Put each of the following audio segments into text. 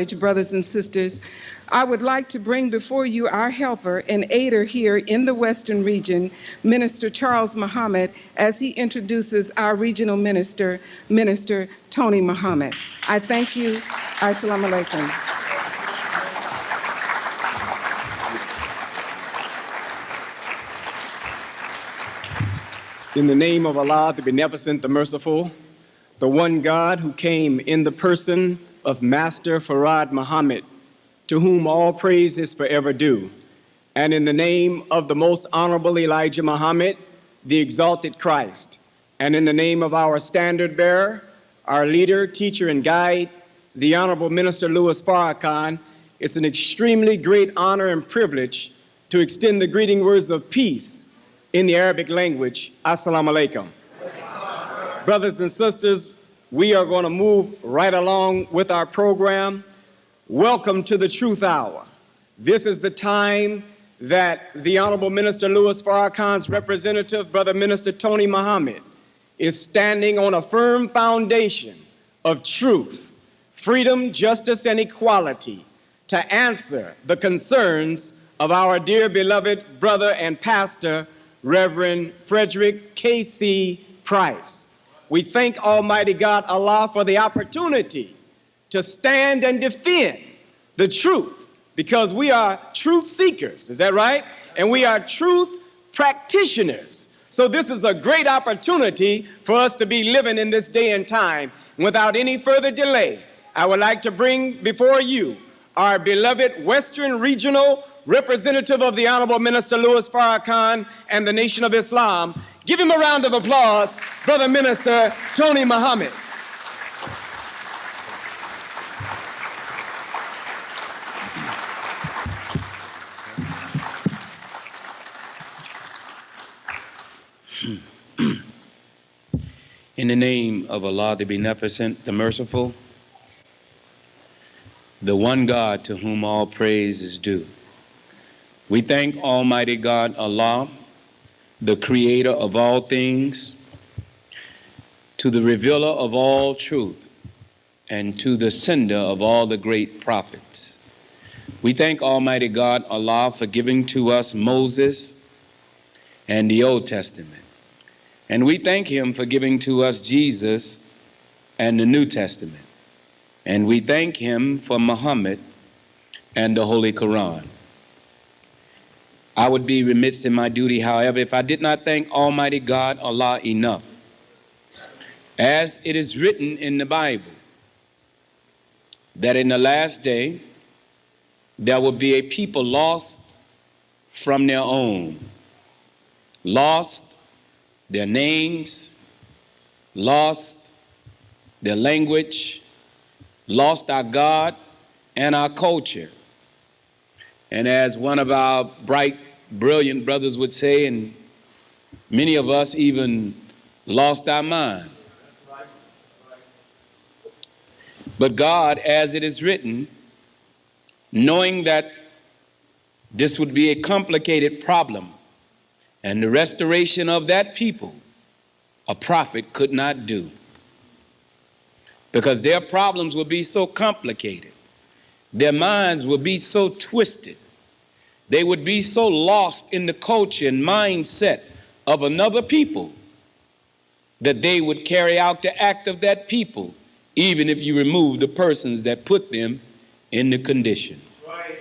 Brothers and sisters, I would like to bring before you our helper and aider here in the Western region, Minister Charles Muhammad, as he introduces our regional minister, Minister Tony Muhammad. I thank you. Assalamu alaikum. In the name of Allah, the Beneficent, the Merciful, the one God who came in the person of Master Farad Muhammad, to whom all praise is forever due, and in the name of the Most Honorable Elijah Muhammad, the exalted Christ, and in the name of our standard bearer, our leader, teacher, and guide, the Honorable Minister Louis Farrakhan, it's an extremely great honor and privilege to extend the greeting words of peace in the Arabic language. Assalamu alaikum. Brothers and sisters, we are going to move right along with our program. Welcome to the Truth Hour. This is the time that the Honorable Minister Louis Farrakhan's representative, Brother Minister Tony Muhammad, is standing on a firm foundation of truth, freedom, justice, and equality to answer the concerns of our dear beloved brother and pastor, Reverend Frederick K.C. Price. We thank Almighty God Allah for the opportunity to stand and defend the truth, because we are truth seekers, is that right? And we are truth practitioners. So this is a great opportunity for us to be living in this day and time. Without any further delay, I would like to bring before you our beloved Western Regional representative of the Honorable Minister Louis Farrakhan and the Nation of Islam. Give him a round of applause, Brother Minister Tony Muhammad. In the name of Allah, the Beneficent, the Merciful, the one God to whom all praise is due, we thank Almighty God Allah, the creator of all things, to the revealer of all truth, and to the sender of all the great prophets. We thank Almighty God Allah for giving to us Moses and the Old Testament. And we thank him for giving to us Jesus and the New Testament. And we thank him for Muhammad and the Holy Quran. I would be remiss in my duty, however, if I did not thank Almighty God Allah enough. As it is written in the Bible, that in the last day there will be a people lost from their own, lost their names, lost their language, lost our God and our culture. And as one of our bright, brilliant brothers would say, and many of us even lost our mind. But God, as it is written, knowing that this would be a complicated problem, and the restoration of that people, a prophet could not do. Because their problems would be so complicated. Their minds would be so twisted. They would be so lost in the culture and mindset of another people that they would carry out the act of that people, even if you remove the persons that put them in the condition. Right.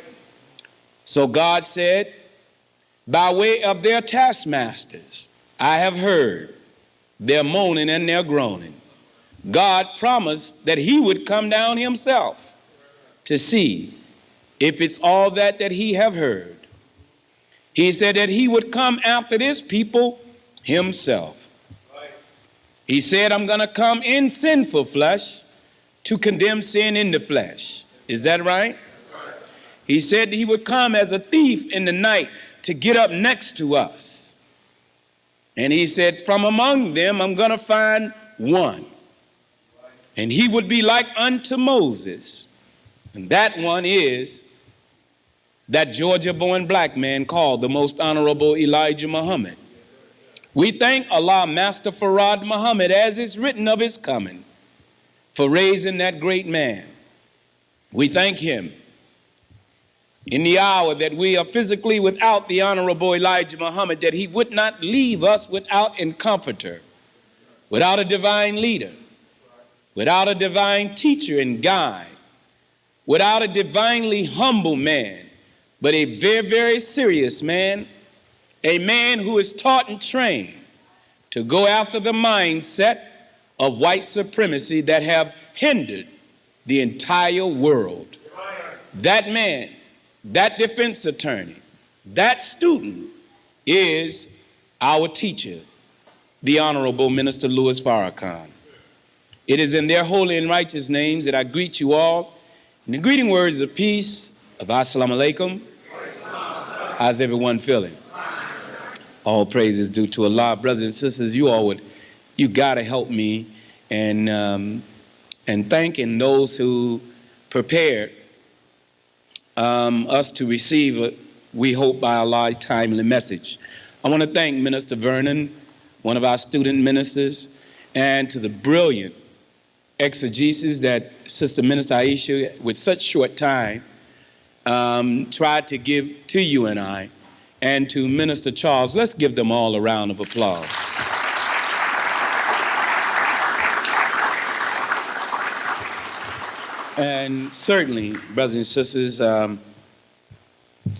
So God said, by way of their taskmasters, I have heard their moaning and their groaning. God promised that he would come down himself to see if it's all that he have heard. He said that he would come after this people himself. He said, I'm going to come in sinful flesh to condemn sin in the flesh. Is that right? He said he would come as a thief in the night to get up next to us. And he said, from among them, I'm going to find one. And he would be like unto Moses. And that one is that Georgia-born black man called the Most Honorable Elijah Muhammad. We thank Allah, Master Farad Muhammad, as is written of his coming, for raising that great man. We thank him in the hour that we are physically without the Honorable Elijah Muhammad, that he would not leave us without a comforter, without a divine leader, without a divine teacher and guide, without a divinely humble man, but a very, very serious man, a man who is taught and trained to go after the mindset of white supremacy that have hindered the entire world. That man, that defense attorney, that student is our teacher, the Honorable Minister Louis Farrakhan. It is in their holy and righteous names that I greet you all in the greeting words of peace, of Assalamu alaikum. How's everyone feeling? All praise is due to Allah. Brothers and sisters, you gotta help me and thanking those who prepared us to receive, we hope by Allah, a timely message. I want to thank Minister Vernon, one of our student ministers, and to the brilliant exegesis that Sister Minister Aisha, with such short time, tried to give to you and I, and to Minister Charles. Let's give them all a round of applause. And certainly, brothers and sisters,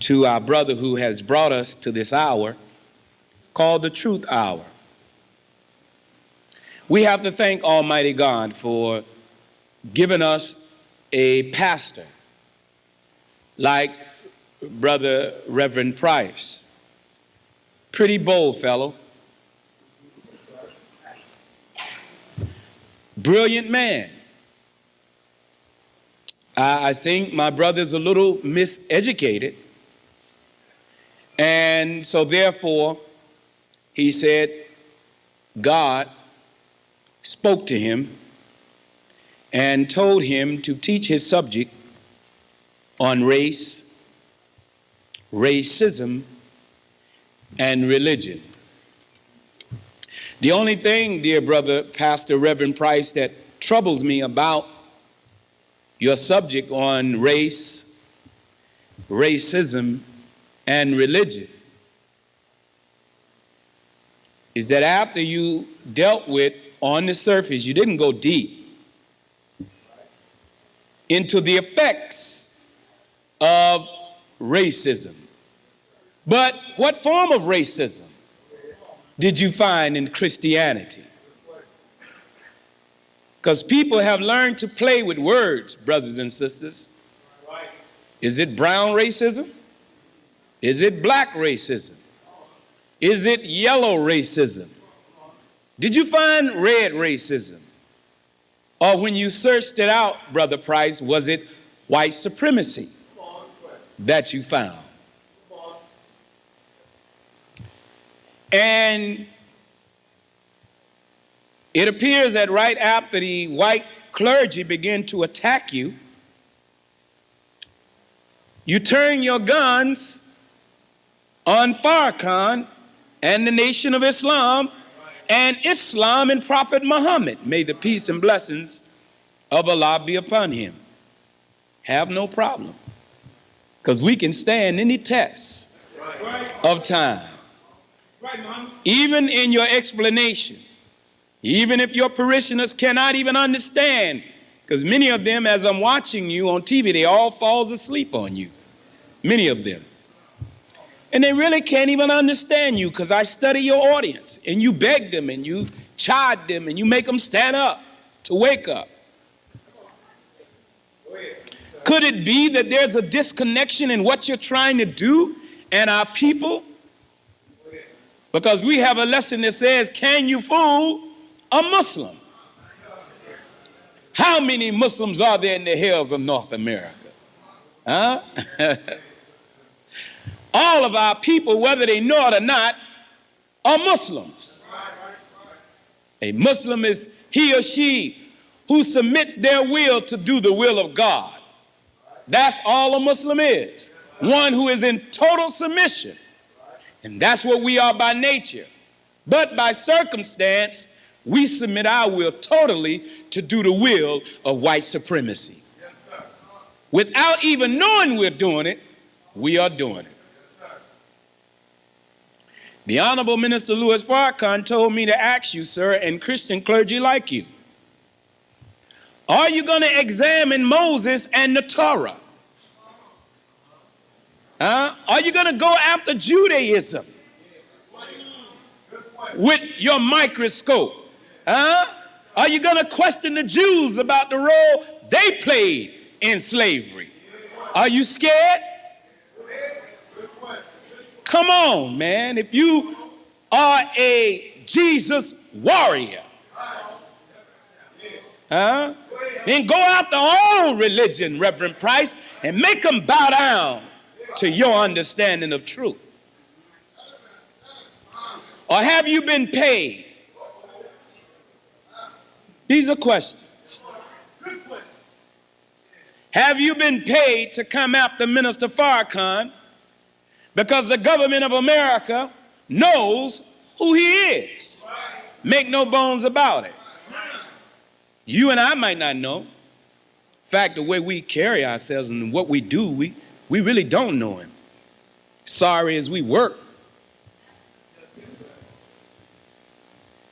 to our brother who has brought us to this hour, called the Truth Hour. We have to thank Almighty God for giving us a pastor like Brother Reverend Price. Pretty bold fellow. Brilliant man. I think my brother's a little miseducated. And so therefore, he said, God spoke to him and told him to teach his subject on race, racism, and religion. The only thing, dear brother, Pastor Reverend Price, that troubles me about your subject on race, racism, and religion is that after you dealt with on the surface, you didn't go deep into the effects of racism. But what form of racism did you find in Christianity? Because people have learned to play with words, brothers and sisters. Is it brown racism? Is it black racism? Is it yellow racism? Did you find red racism? Or when you searched it out, Brother Price, was it white supremacy that you found? And it appears that right after the white clergy began to attack you, you turn your guns on Farrakhan and the Nation of Islam and Islam and Prophet Muhammad. May the peace and blessings of Allah be upon him. Have no problem, because we can stand any test of time. Even in your explanation, even if your parishioners cannot even understand, because many of them, as I'm watching you on TV, they all fall asleep on you, many of them. And they really can't even understand you, because I study your audience, and you beg them, and you chide them, and you make them stand up to wake up. Could it be that there's a disconnection in what you're trying to do and our people? Because we have a lesson that says, can you fool a Muslim? How many Muslims are there in the hills of North America? Huh? All of our people, whether they know it or not, are Muslims. A Muslim is he or she who submits their will to do the will of God. That's all a Muslim is. One who is in total submission. And that's what we are by nature. But by circumstance, we submit our will totally to do the will of white supremacy. Without even knowing we're doing it, we are doing it. The Honorable Minister Louis Farrakhan told me to ask you, sir, and Christian clergy like you, are you going to examine Moses and the Torah? Are you going to go after Judaism with your microscope? Are you going to question the Jews about the role they played in slavery? Are you scared? Come on, man. If you are a Jesus warrior, then go after all religion, Reverend Price, and make them bow down to your understanding of truth. Or have you been paid? These are questions. Have you been paid to come after Minister Farrakhan because the government of America knows who he is? Make no bones about it. You and I might not know. In fact, the way we carry ourselves and what we do, we really don't know him. Sorry as we work.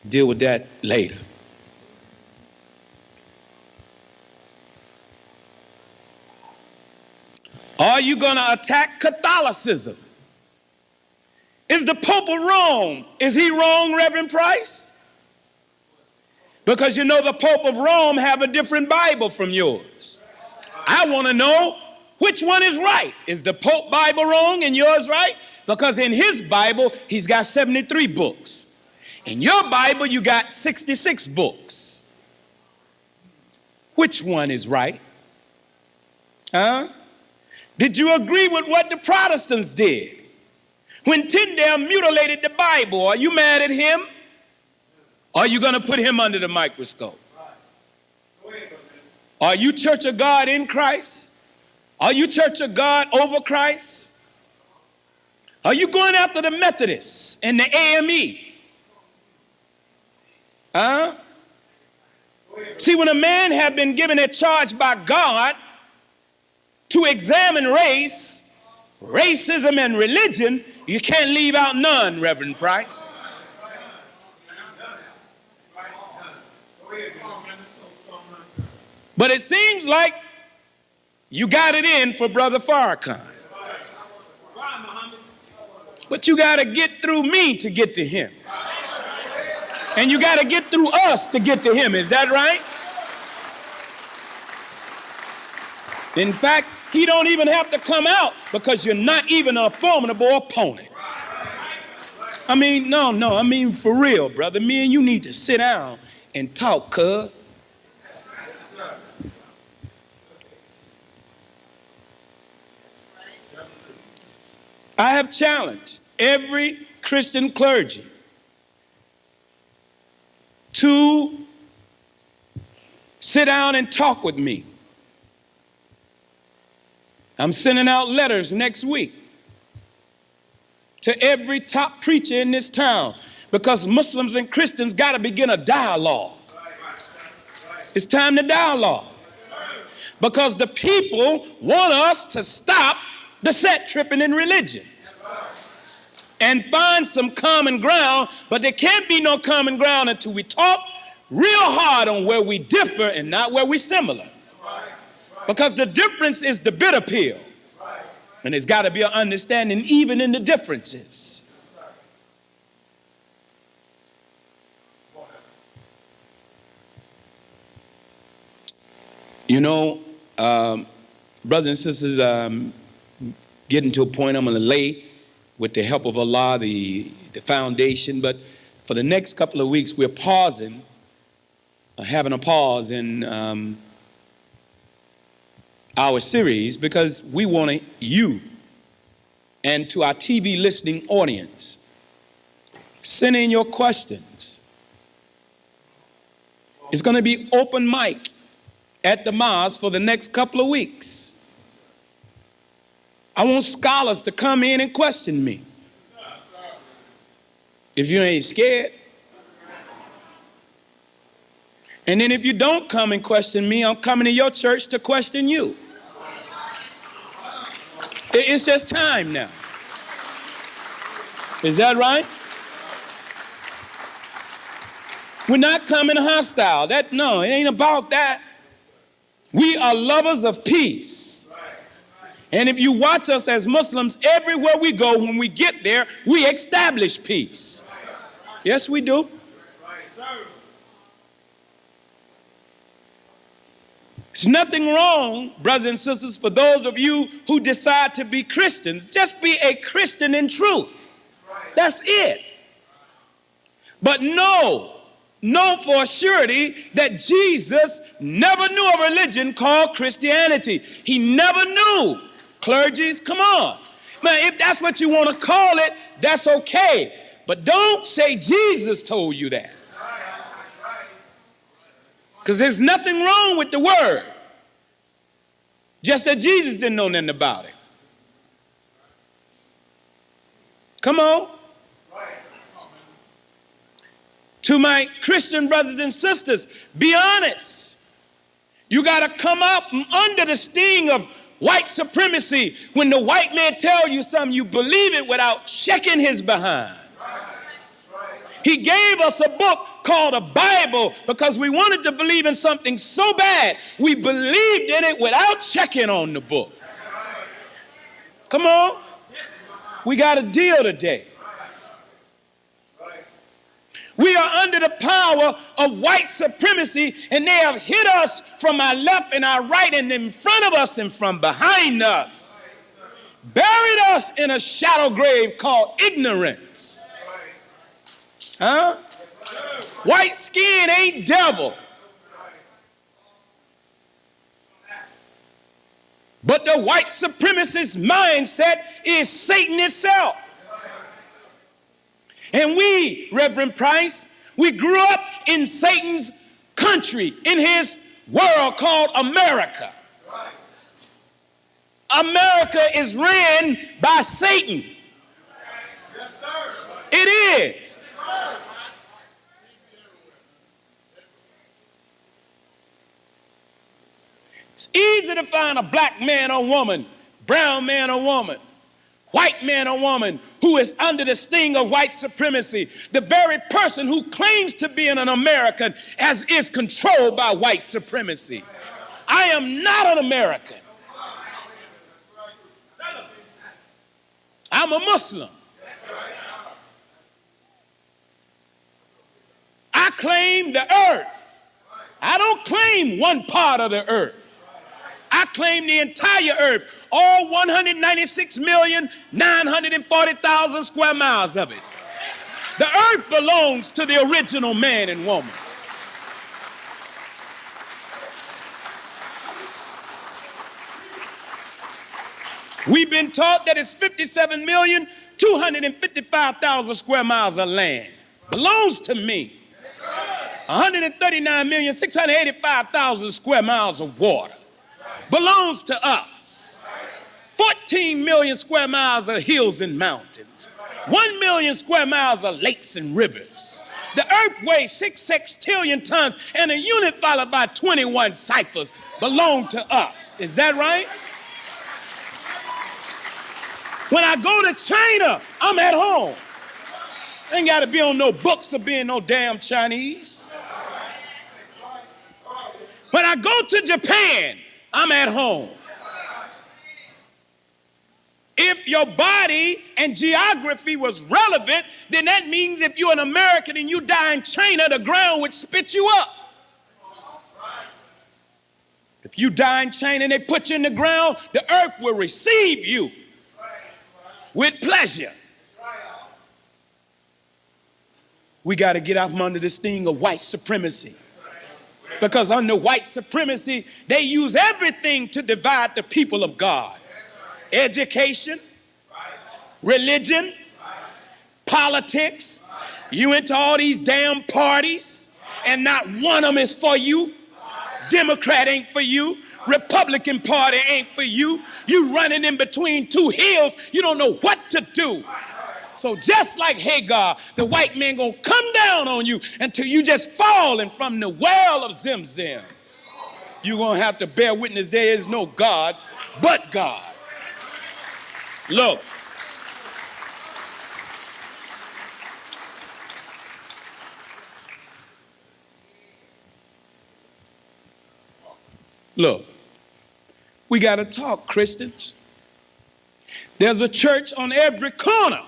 Deal with that later. Are you going to attack Catholicism? Is the Pope of Rome, is he wrong, Reverend Price? Because you know the Pope of Rome have a different Bible from yours. I want to know which one is right. Is the Pope Bible wrong and yours right? Because in his Bible, he's got 73 books. In your Bible, you got 66 books. Which one is right? Did you agree with what the Protestants did? When Tyndale mutilated the Bible, are you mad at him? Are you going to put him under the microscope? Are you Church of God in Christ? Are you Church of God over Christ? Are you going after the Methodists and the AME? See, when a man had been given a charge by God to examine race, racism, and religion, you can't leave out none, Reverend Price. But it seems like you got it in for Brother Farrakhan. But you got to get through me to get to him. And you got to get through us to get to him. Is that right? In fact, he don't even have to come out because you're not even a formidable opponent. I mean, no, I mean for real, brother. Me and you need to sit down and talk, cuz. I have challenged every Christian clergy to sit down and talk with me. I'm sending out letters next week to every top preacher in this town because Muslims and Christians got to begin a dialogue. It's time to dialogue because the people want us to stop the set tripping in religion and find some common ground, but there can't be no common ground until we talk real hard on where we differ and not where we similar. Because the difference is the bitter pill. And there's got to be an understanding even in the differences. You know, brothers and sisters, getting to a point I'm going to lay with the help of Allah, the foundation. But for the next couple of weeks, we're pausing, having a pause in our series because we want you and to our TV listening audience, send in your questions. It's going to be open mic at the mosque for the next couple of weeks. I want scholars to come in and question me. If you ain't scared. And then if you don't come and question me, I'm coming to your church to question you. It's just time now. Is that right? We're not coming hostile. No, it ain't about that. We are lovers of peace. And if you watch us as Muslims, everywhere we go, when we get there, we establish peace. Yes, we do. There's nothing wrong, brothers and sisters, for those of you who decide to be Christians. Just be a Christian in truth. That's it. But know for a surety that Jesus never knew a religion called Christianity. He never knew. Clergies, come on. Man, if that's what you want to call it, that's okay. But don't say Jesus told you that. Because there's nothing wrong with the word. Just that Jesus didn't know nothing about it. Come on. To my Christian brothers and sisters, be honest. You got to come up under the sting of white supremacy. When the white man tells you something, you believe it without checking his behind. He gave us a book called a Bible because we wanted to believe in something so bad, we believed in it without checking on the book. Come on. We got a deal today. We are under the power of white supremacy, and they have hit us from our left and our right and in front of us and from behind us. Buried us in a shallow grave called ignorance. Huh? White skin ain't devil. But the white supremacist mindset is Satan itself. And we, Reverend Price, we grew up in Satan's country, in his world called America. America is ran by Satan. It is. It's easy to find a black man or woman, brown man or woman, white man or woman who is under the sting of white supremacy. The very person who claims to be an American is controlled by white supremacy. I am not an American. I'm a Muslim. I claim the earth. I don't claim one part of the earth. I claim the entire earth, all 196,940,000 square miles of it. The earth belongs to the original man and woman. We've been taught that it's 57,255,000 square miles of land. Belongs to me. 139,685,000 square miles of water. Belongs to us. 14 million square miles of hills and mountains. 1 million square miles of lakes and rivers. The earth weighs 6 sextillion tons, and a unit followed by 21 ciphers belong to us. Is that right? When I go to China, I'm at home. I ain't got to be on no books of being no damn Chinese. When I go to Japan, I'm at home. If your body and geography was relevant, then that means if you're an American and you die in China, the ground would spit you up. If you die in China and they put you in the ground, the earth will receive you with pleasure. We got to get out from under this thing of white supremacy. Because under white supremacy, they use everything to divide the people of God. Education, religion, politics. You into all these damn parties, and not one of them is for you. Democrat ain't for you. Republican Party ain't for you. You running in between two hills. You don't know what to do. So just like Hagar, the white man gonna come down on you until you just falling from the well of Zimzim. You're gonna have to bear witness there is no God but God. Look, look, we got to talk, Christians. There's a church on every corner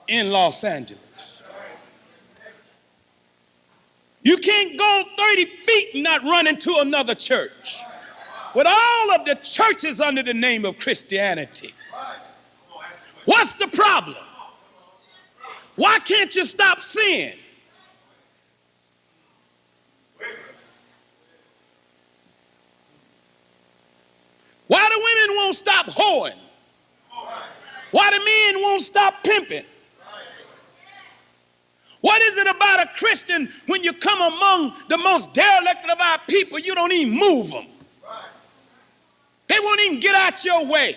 in Los Angeles. You can't go 30 feet and not run into another church. With all of the churches under the name of Christianity. What's the problem? Why can't you stop sin? Why the women won't stop whoring? Why the men won't stop pimping? What is it about a Christian when you come among the most derelict of our people, you don't even move them? They won't even get out your way.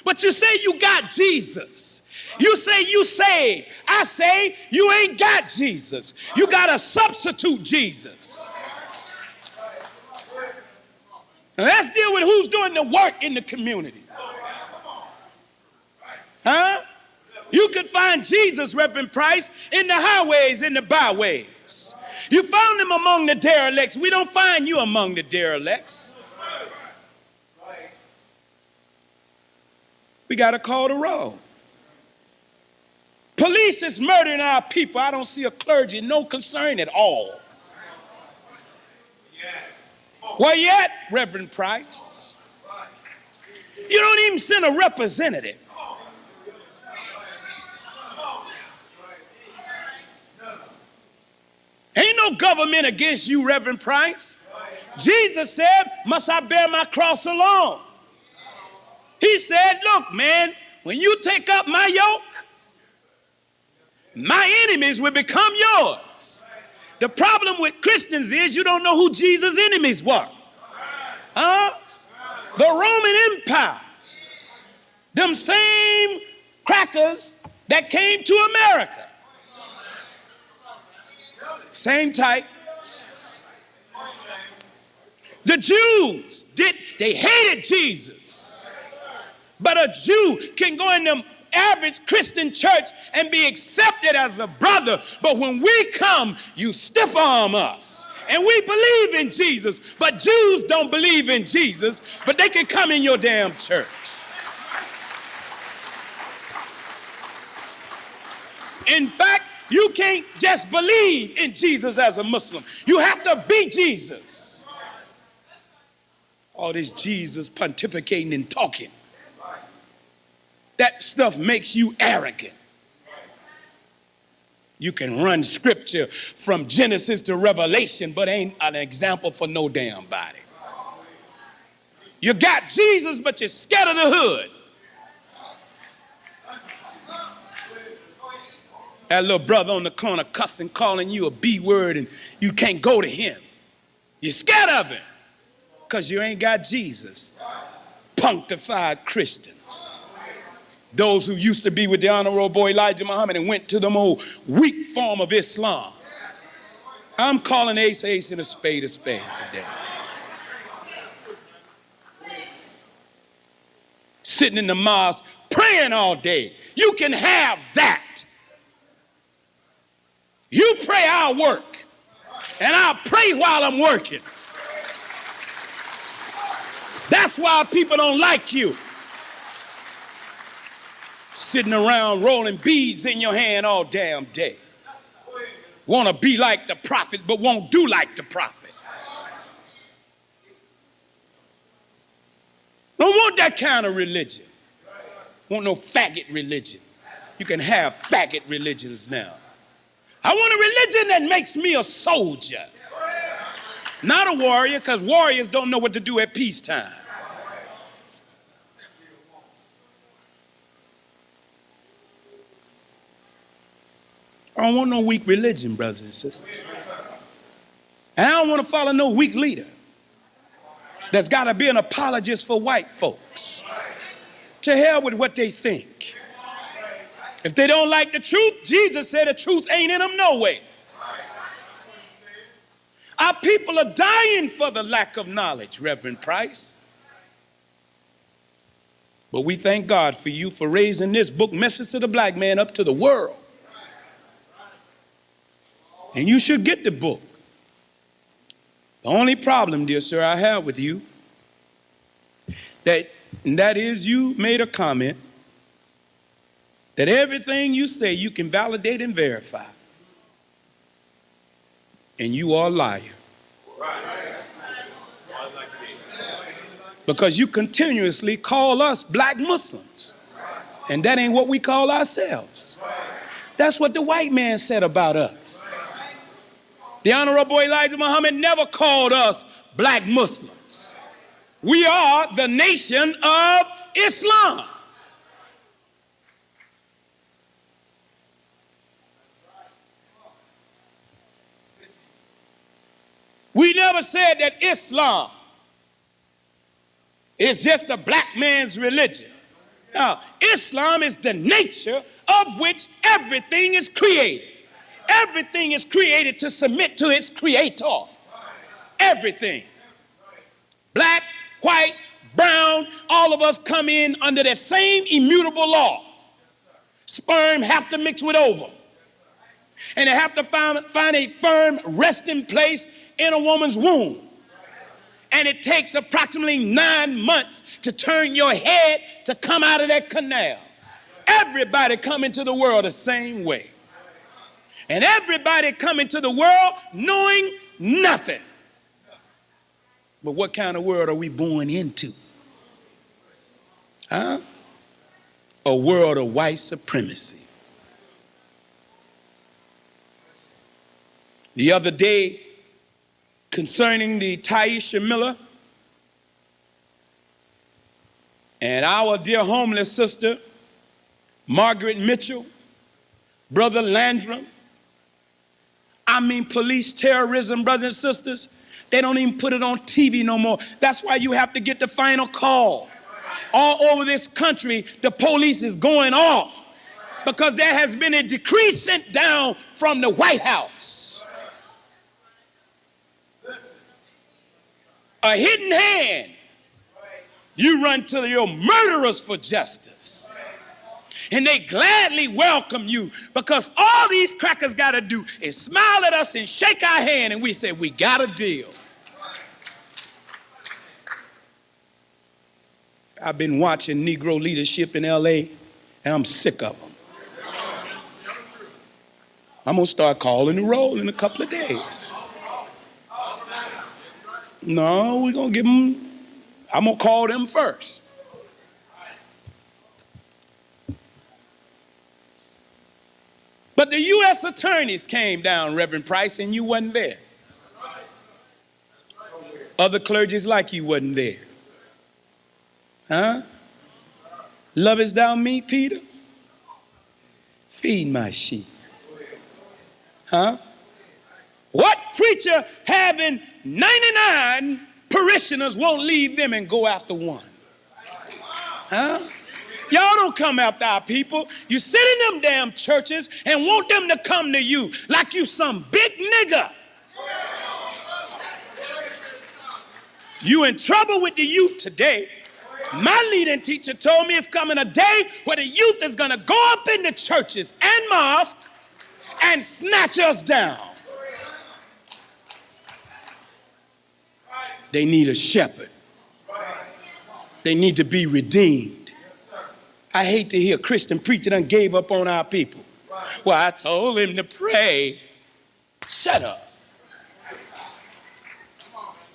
But you say you got Jesus. You say you saved. I say you ain't got Jesus. You got a substitute Jesus. Now let's deal with who's doing the work in the community. Huh? You could find Jesus, Reverend Price, in the highways, in the byways. You found him among the derelicts. We don't find you among the derelicts. We got to call the roll. Police is murdering our people. I don't see a clergy, no concern at all. Where you at, Reverend Price? You don't even send a representative. Ain't no government against you, Reverend Price. Jesus said, must I bear my cross alone? He said, look, man, when you take up my yoke, my enemies will become yours. The problem with Christians is you don't know who Jesus' enemies were. Huh? The Roman Empire. Them same crackers that came to America. Same type. The Jews, they hated Jesus. But a Jew can go in the average Christian church and be accepted as a brother. But when we come, you stiff arm us. And we believe in Jesus. But Jews don't believe in Jesus. But they can come in your damn church. In fact, you can't just believe in Jesus as a Muslim. You have to be Jesus. All this Jesus pontificating and talking. That stuff makes you arrogant. You can run scripture from Genesis to Revelation, but ain't an example for no damn body. You got Jesus, but you're scared of the hood. That little brother on the corner cussing, calling you a B word, and you can't go to him. You're scared of him because you ain't got Jesus. Punctified Christians. Those who used to be with the honorable boy Elijah Muhammad and went to the more weak form of Islam. I'm calling ace and a spade today. Sitting in the mosque praying all day. You can have that. You pray, I'll work. And I'll pray while I'm working. That's why people don't like you. Sitting around rolling beads in your hand all damn day. Want to be like the prophet, but won't do like the prophet. Don't want that kind of religion. Want no faggot religion. You can have faggot religions now. I want a religion that makes me a soldier. Not a warrior, because warriors don't know what to do at peacetime. I don't want no weak religion, brothers and sisters. And I don't want to follow no weak leader that's got to be an apologist for white folks. To hell with what they think. If they don't like the truth, Jesus said the truth ain't in them no way. Our people are dying for the lack of knowledge, Reverend Price. But we thank God for you for raising this book, Message to the Black Man, up to the world. And you should get the book. The only problem, dear sir, I have with you, that is you made a comment that everything you say you can validate and verify. And you are a liar. Because you continuously call us black Muslims. And that ain't what we call ourselves. That's what the white man said about us. The Honorable Elijah Muhammad never called us black Muslims. We are the nation of Islam. We never said that Islam is just a black man's religion. Now, Islam is the nature of which everything is created. Everything is created to submit to its creator. Everything. Black, white, brown, all of us come in under the same immutable law. Sperm have to mix with ovum. And they have to find a firm resting place in a woman's womb. And it takes approximately 9 months to turn your head to come out of that canal. Everybody come into the world the same way. And everybody come into the world knowing nothing. But what kind of world are we born into? Huh? A world of white supremacy. The other day, concerning the Taisha Miller and our dear homeless sister, Margaret Mitchell, Brother Landrum, I mean police terrorism, brothers and sisters, they don't even put it on TV no more. That's why you have to get the final call. All over this country, the police is going off because there has been a decree sent down from the White House. A hidden hand. You run to your murderers for justice. And they gladly welcome you because all these crackers got to do is smile at us and shake our hand and we say, we got a deal. I've been watching Negro leadership in LA and I'm sick of them. I'm going to start calling the roll in a couple of days. No, we're going to give them, I'm going to call them first. But the U.S. attorneys came down, Reverend Price, and you wasn't there. Other clergies like you wasn't there. Huh? Lovest thou me, Peter? Feed my sheep. Huh? What preacher having 99 parishioners won't leave them and go after one? Huh? Y'all don't come after our people. You sit in them damn churches and want them to come to you like you some big nigga. You in trouble with the youth today. My leading teacher told me it's coming a day where the youth is going to go up in the churches and mosques and snatch us down. They need a shepherd. They need to be redeemed. I hate to hear a Christian preacher done gave up on our people. Well, I told him to pray. Shut up.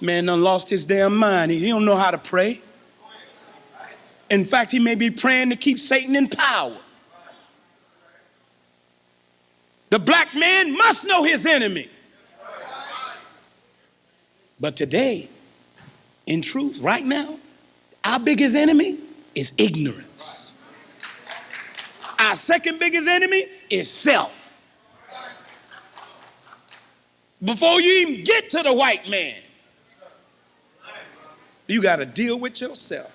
Man done lost his damn mind. He don't know how to pray. In fact, he may be praying to keep Satan in power. The black man must know his enemy. But today, in truth, right now, our biggest enemy is ignorance. Our second biggest enemy is self. Before you even get to the white man, you got to deal with yourself.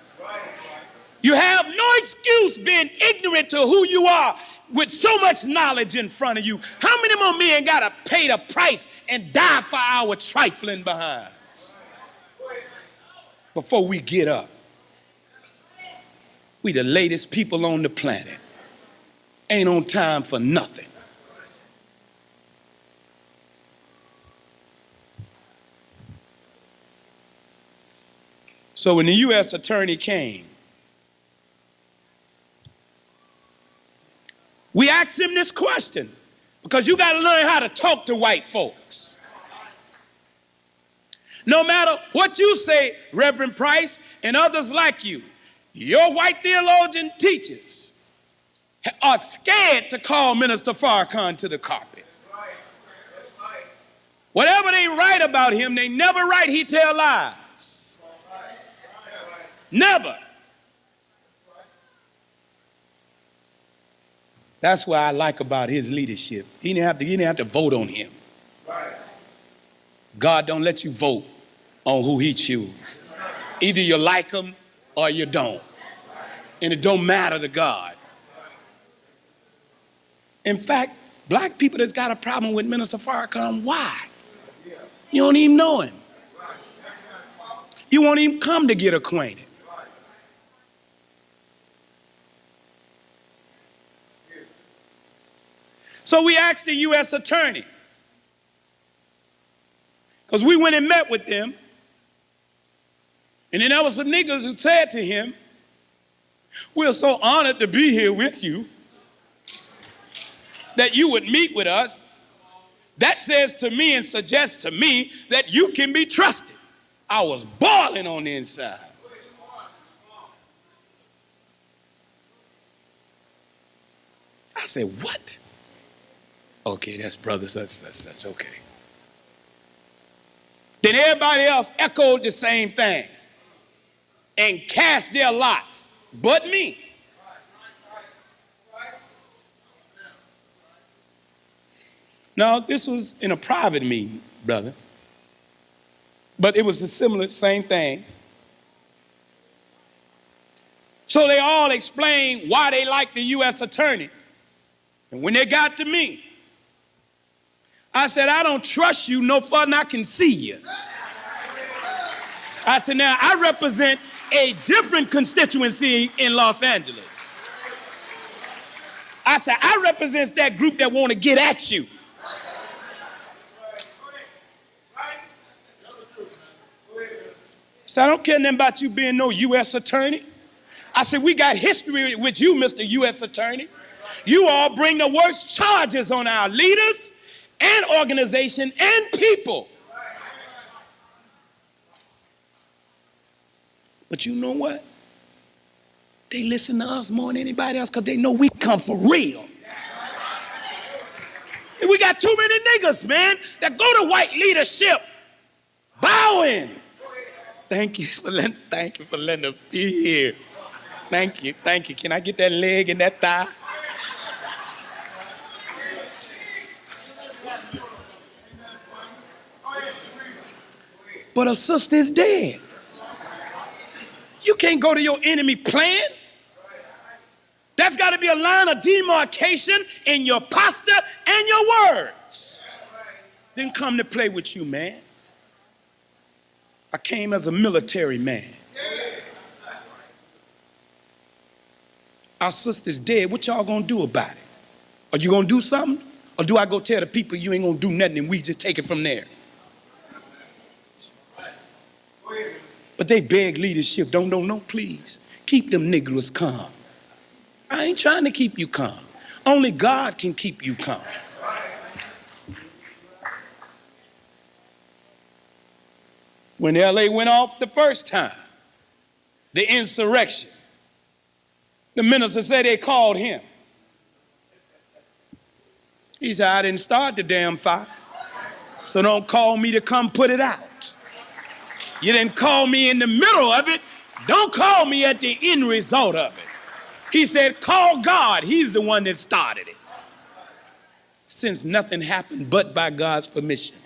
You have no excuse being ignorant to who you are with so much knowledge in front of you. How many more men got to pay the price and die for our trifling behinds before we get up? We the latest people on the planet. Ain't on time for nothing. So when the U.S. attorney came, we asked him this question, because you got to learn how to talk to white folks. No matter what you say, Reverend Price and others like you, your white theologian teachers are scared to call Minister Farrakhan to the carpet. Whatever they write about him, they never write he tell lies. Never. That's what I like about his leadership. He didn't have to vote on him. God don't let you vote on who he chooses. Either you like him or you don't. And it don't matter to God. In fact, black people that's got a problem with Minister Farrakhan, why? You don't even know him. You won't even come to get acquainted. So we asked the U.S. attorney, because we went and met with them, and then there was some niggas who said to him, we're so honored to be here with you, that you would meet with us. That says to me and suggests to me that you can be trusted. I was boiling on the inside. I said, what? Okay, that's brother such, okay. Then everybody else echoed the same thing and cast their lots, but me. Now, this was in a private meeting, brother, but it was a similar, same thing. So they all explained why they liked the U.S. attorney. And when they got to me, I said, I don't trust you no further than I can see you. I said, now, I represent a different constituency in Los Angeles. I said, I represent that group that want to get at you. So I don't care nothing about you being no U.S. attorney. I said, we got history with you, Mr. U.S. attorney. You all bring the worst charges on our leaders and organization and people. But you know what? They listen to us more than anybody else because they know we come for real. And we got too many niggas, man, that go to white leadership bowing. Thank you for letting us be here. Thank you. Can I get that leg and that thigh? But a sister's dead. You can't go to your enemy plan. That's got to be a line of demarcation in your posture and your words. Didn't come to play with you, man. I came as a military man. Our sister's dead. What y'all gonna do about it? Are you gonna do something? Or do I go tell the people you ain't gonna do nothing and we just take it from there? But they beg leadership, don't, please. Keep them Negroes calm. I ain't trying to keep you calm. Only God can keep you calm. When LA went off the first time, the insurrection, the minister said they called him. He said, I didn't start the damn fire, so don't call me to come put it out. You didn't call me in the middle of it, don't call me at the end result of it. He said, call God, he's the one that started it. Since nothing happened but by God's permission.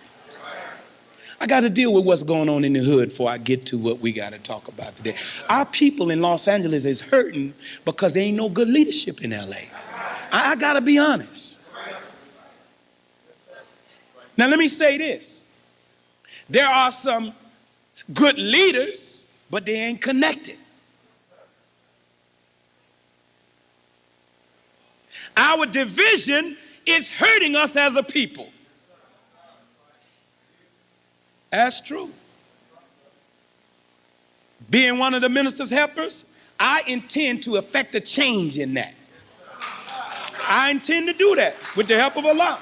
I got to deal with what's going on in the hood before I get to what we got to talk about today. Our people in Los Angeles is hurting because there ain't no good leadership in LA. I got to be honest. Now let me say this. There are some good leaders, but they ain't connected. Our division is hurting us as a people. That's true. Being one of the minister's helpers, I intend to effect a change in that. I intend to do that with the help of Allah.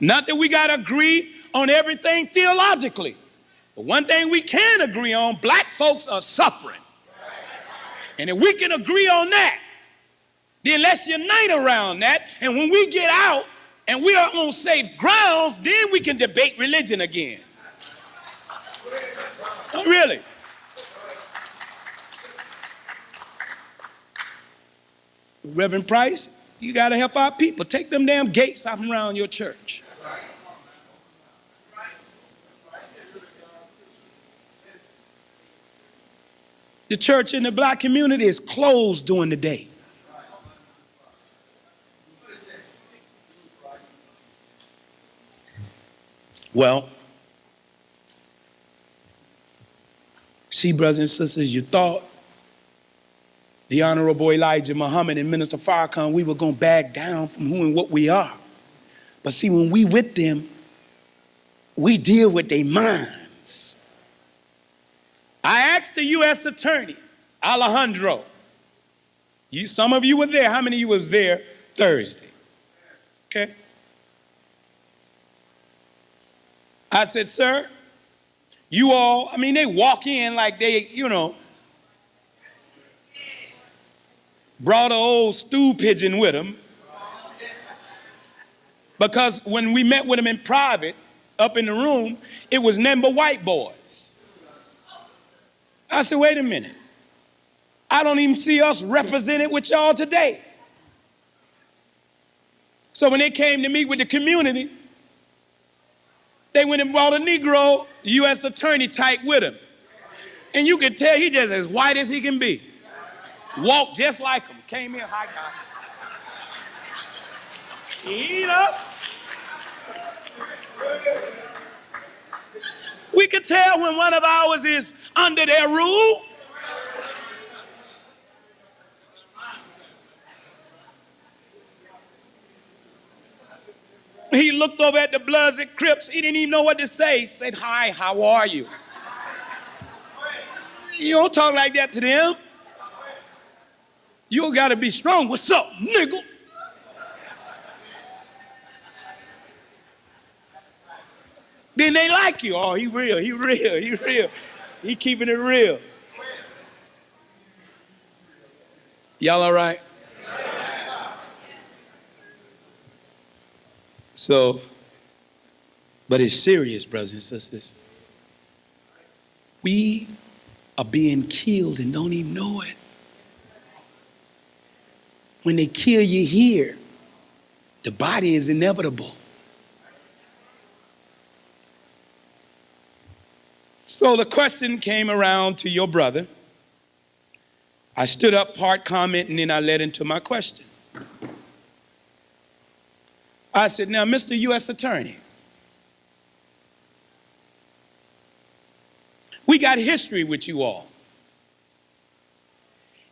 Not that we got to agree on everything theologically. But one thing we can agree on, black folks are suffering. And if we can agree on that, then let's unite around that. And when we get out and we are on safe grounds, then we can debate religion again. Oh, really? Reverend Price, you got to help our people. Take them damn gates out from around your church. The church in the black community is closed during the day. Well, see, brothers and sisters, you thought the Honorable Elijah Muhammad and Minister Farrakhan, we were going to back down from who and what we are. But see, when we with them, we deal with their minds. I asked the U.S. Attorney, Alejandro, some of you were there. How many of you was there Thursday? Okay. I said, sir, you all, I mean, they walk in like they, brought an old stool pigeon with them. Because when we met with them in private, up in the room, it was nothing but white boys. I said, wait a minute. I don't even see us represented with y'all today. So when they came to meet with the community, they went and brought a Negro U.S. attorney type with him. And you could tell he just as white as he can be. Walked just like him. Came here, hi guy. He eat us. We could tell when one of ours is under their rule. He looked over at the Bloods and Crips. He didn't even know what to say. He said, hi, how are you? You don't talk like that to them. You got to be strong. What's up, nigga? Then they like you. Oh, he real, he real, he real. He keeping it real. Y'all all right? So, but it's serious, brothers and sisters. We are being killed and don't even know it. When they kill you here, the body is inevitable. So the question came around to your brother. I stood up, part comment, and then I led into my question. I said, now, Mr. U.S. Attorney, we got history with you all.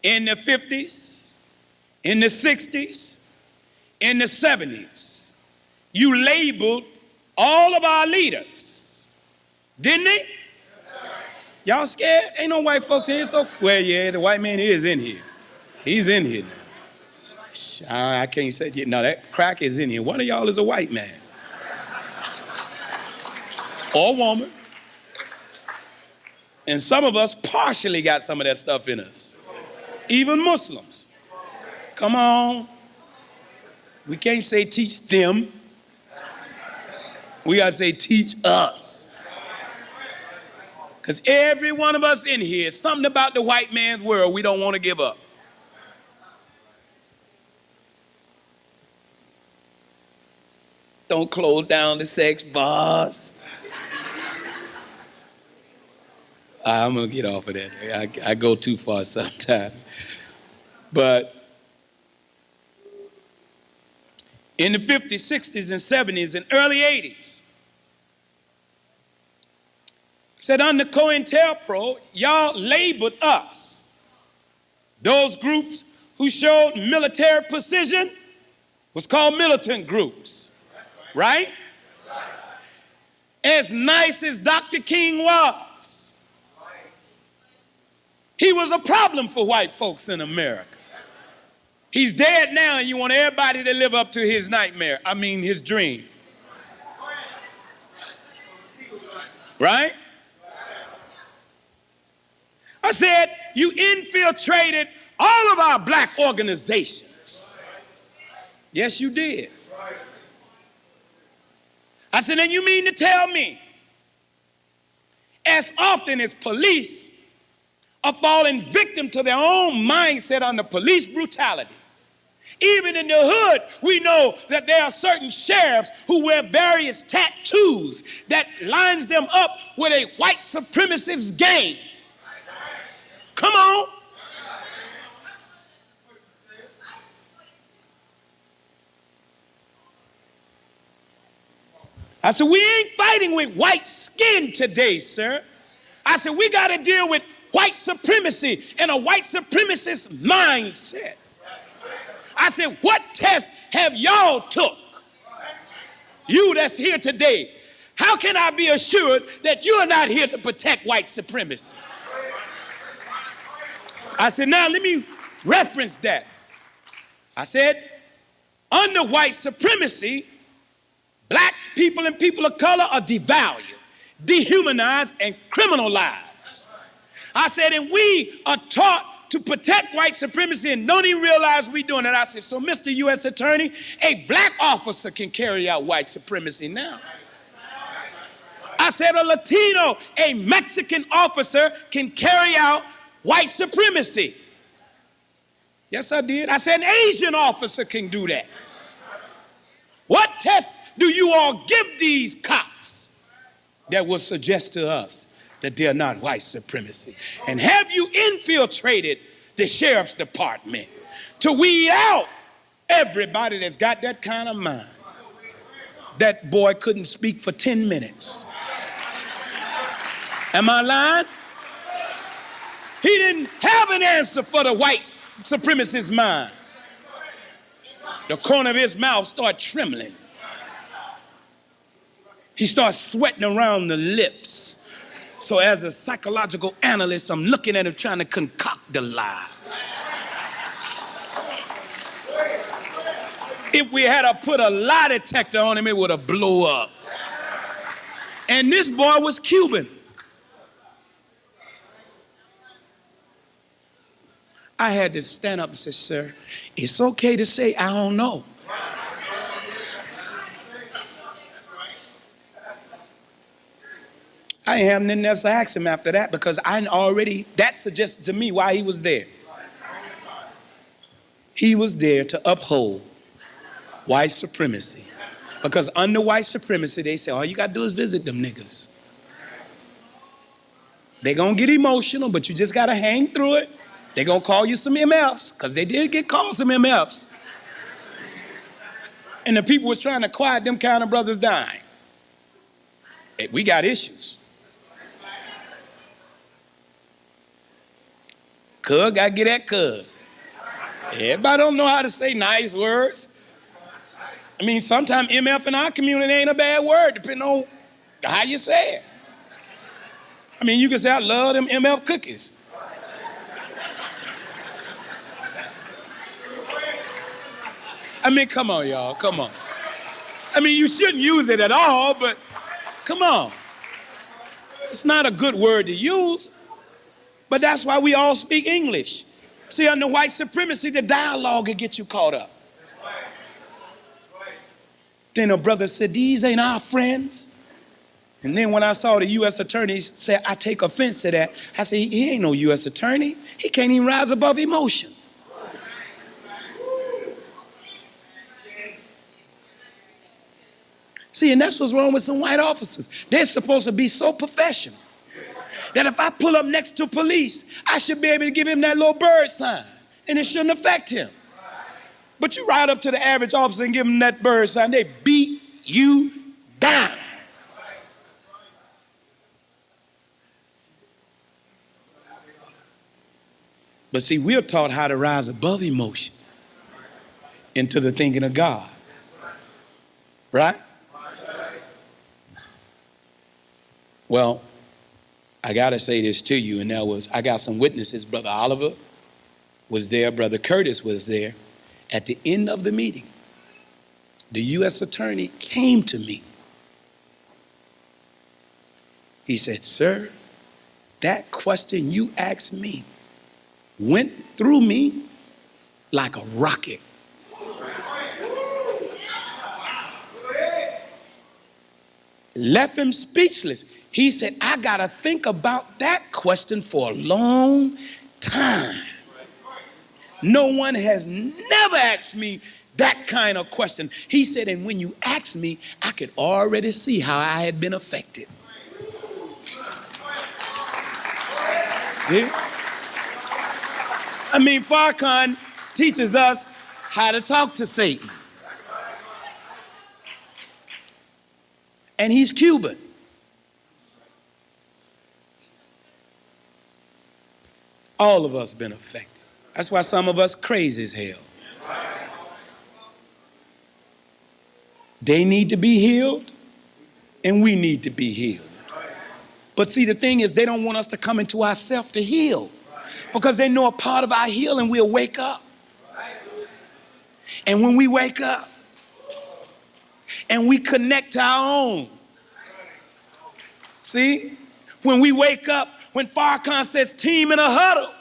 In the 50s, in the 60s, in the 70s, you labeled all of our leaders, didn't they? Y'all scared? Ain't no white folks in here, so, well, yeah, the white man is in here. He's in here now. I can't say, no, that crack is in here. One of y'all is a white man. Or woman. And some of us partially got some of that stuff in us. Even Muslims. Come on. We can't say teach them. We got to say teach us. Because every one of us in here, something about the white man's world we don't want to give up. Don't close down the sex bars. I'm going to get off of that. I go too far sometimes. But in the 50s, 60s, and 70s, and early 80s, Said under COINTELPRO, y'all labeled us, those groups who showed military precision, was called militant groups, right? As nice as Dr. King was, he was a problem for white folks in America. He's dead now, and you want everybody to live up to his nightmare. I mean, his dream. Right? I said, you infiltrated all of our black organizations. Yes, you did. I said, and you mean to tell me, as often as police are falling victim to their own mindset under police brutality, even in the hood, we know that there are certain sheriffs who wear various tattoos that lines them up with a white supremacist gang. Come on. I said, we ain't fighting with white skin today, sir. I said, we got to deal with white supremacy and a white supremacist mindset. I said, what test have y'all took? You that's here today, how can I be assured that you're not here to protect white supremacy? I said, now let me reference that. I said, under white supremacy, black people and people of color are devalued, dehumanized, and criminalized. I said, and we are taught to protect white supremacy and don't even realize we're doing it. I said, so Mr. U.S. Attorney, a black officer can carry out white supremacy now. I said, a Latino, a Mexican officer can carry out white supremacy. Yes, I did. I said, an Asian officer can do that. What test do you all give these cops that will suggest to us that they're not white supremacy? And have you infiltrated the sheriff's department to weed out everybody that's got that kind of mind? That boy couldn't speak for 10 minutes. Am I lying? He didn't have an answer for the white supremacist mind. The corner of his mouth started trembling. He started sweating around the lips. So as a psychological analyst, I'm looking at him trying to concoct the lie. If we had to put a lie detector on him, it would have blew up. And this boy was Cuban. I had to stand up and say, sir, it's okay to say I don't know. I didn't have nothing else to ask him after that because that suggested to me why he was there. He was there to uphold white supremacy. Because under white supremacy, they say, all you got to do is visit them niggas. They're going to get emotional, but you just got to hang through it. They're going to call you some MFs, because they did get called some MFs. And the people was trying to quiet them kind of brothers dying. We got issues. Cuz, got to get that cuz. Everybody don't know how to say nice words. I mean, sometimes MF in our community ain't a bad word, depending on how you say it. I mean, you can say, I love them MF cookies. I mean, come on, y'all, come on. I mean, you shouldn't use it at all, but come on. It's not a good word to use, but that's why we all speak English. See, under white supremacy, the dialogue will get you caught up. Then a brother said, these ain't our friends. And then when I saw the U.S. attorney say, I take offense to that, I said, he ain't no U.S. attorney. He can't even rise above emotion. See, and that's what's wrong with some white officers. They're supposed to be so professional that if I pull up next to police, I should be able to give him that little bird sign, and it shouldn't affect him. But you ride up to the average officer and give him that bird sign, they beat you down. But see, we're taught how to rise above emotion into the thinking of God. Right? Well, I got to say this to you, and I got some witnesses. Brother Oliver was there, Brother Curtis was there. At the end of the meeting, the U.S. attorney came to me. He said, "Sir, that question you asked me went through me like a rocket." Left him speechless. He said, "I got to think about that question for a long time. No one has never asked me that kind of question." He said, "And when you asked me, I could already see how I had been affected." Yeah. I mean, Farrakhan teaches us how to talk to Satan. And he's Cuban. All of us been affected. That's why some of us crazy as hell. They need to be healed, and we need to be healed. But see, the thing is, they don't want us to come into ourselves to heal, because they know a part of our healing, we'll wake up. And when we wake up and we connect to our own, see, when we wake up, when Farrakhan says team in a huddle,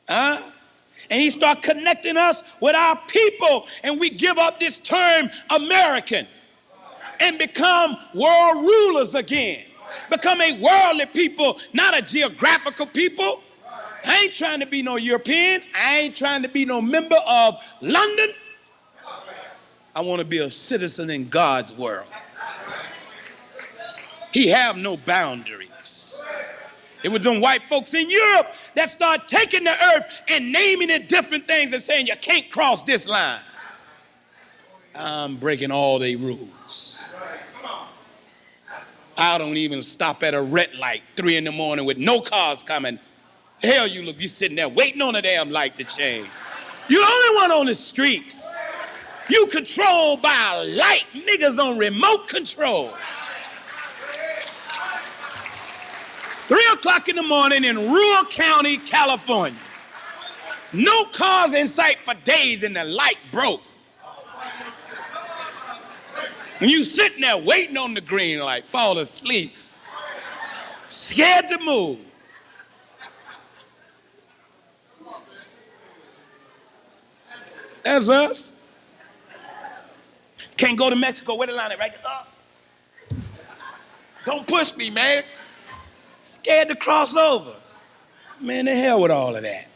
and he start connecting us with our people, and we give up this term American and become world rulers again, become a worldly people, not a geographical people. I ain't trying to be no European. I ain't trying to be no member of London. I want to be a citizen in God's world. He have no boundaries. It was them white folks in Europe that started taking the earth and naming it different things and saying you can't cross this line. I'm breaking all their rules. I don't even stop at a red light 3 in the morning with no cars coming. Hell, you sitting there waiting on a damn light to change. You're the only one on the streets. You controlled by a light. Niggas on remote control. 3 o'clock in the morning in rural county, California. No cars in sight for days and the light broke. And you sitting there waiting on the green light, fall asleep, scared to move. That's us. Can't go to Mexico. Where the line at? Right there. Don't push me, man. Scared to cross over. Man, the hell with all of that.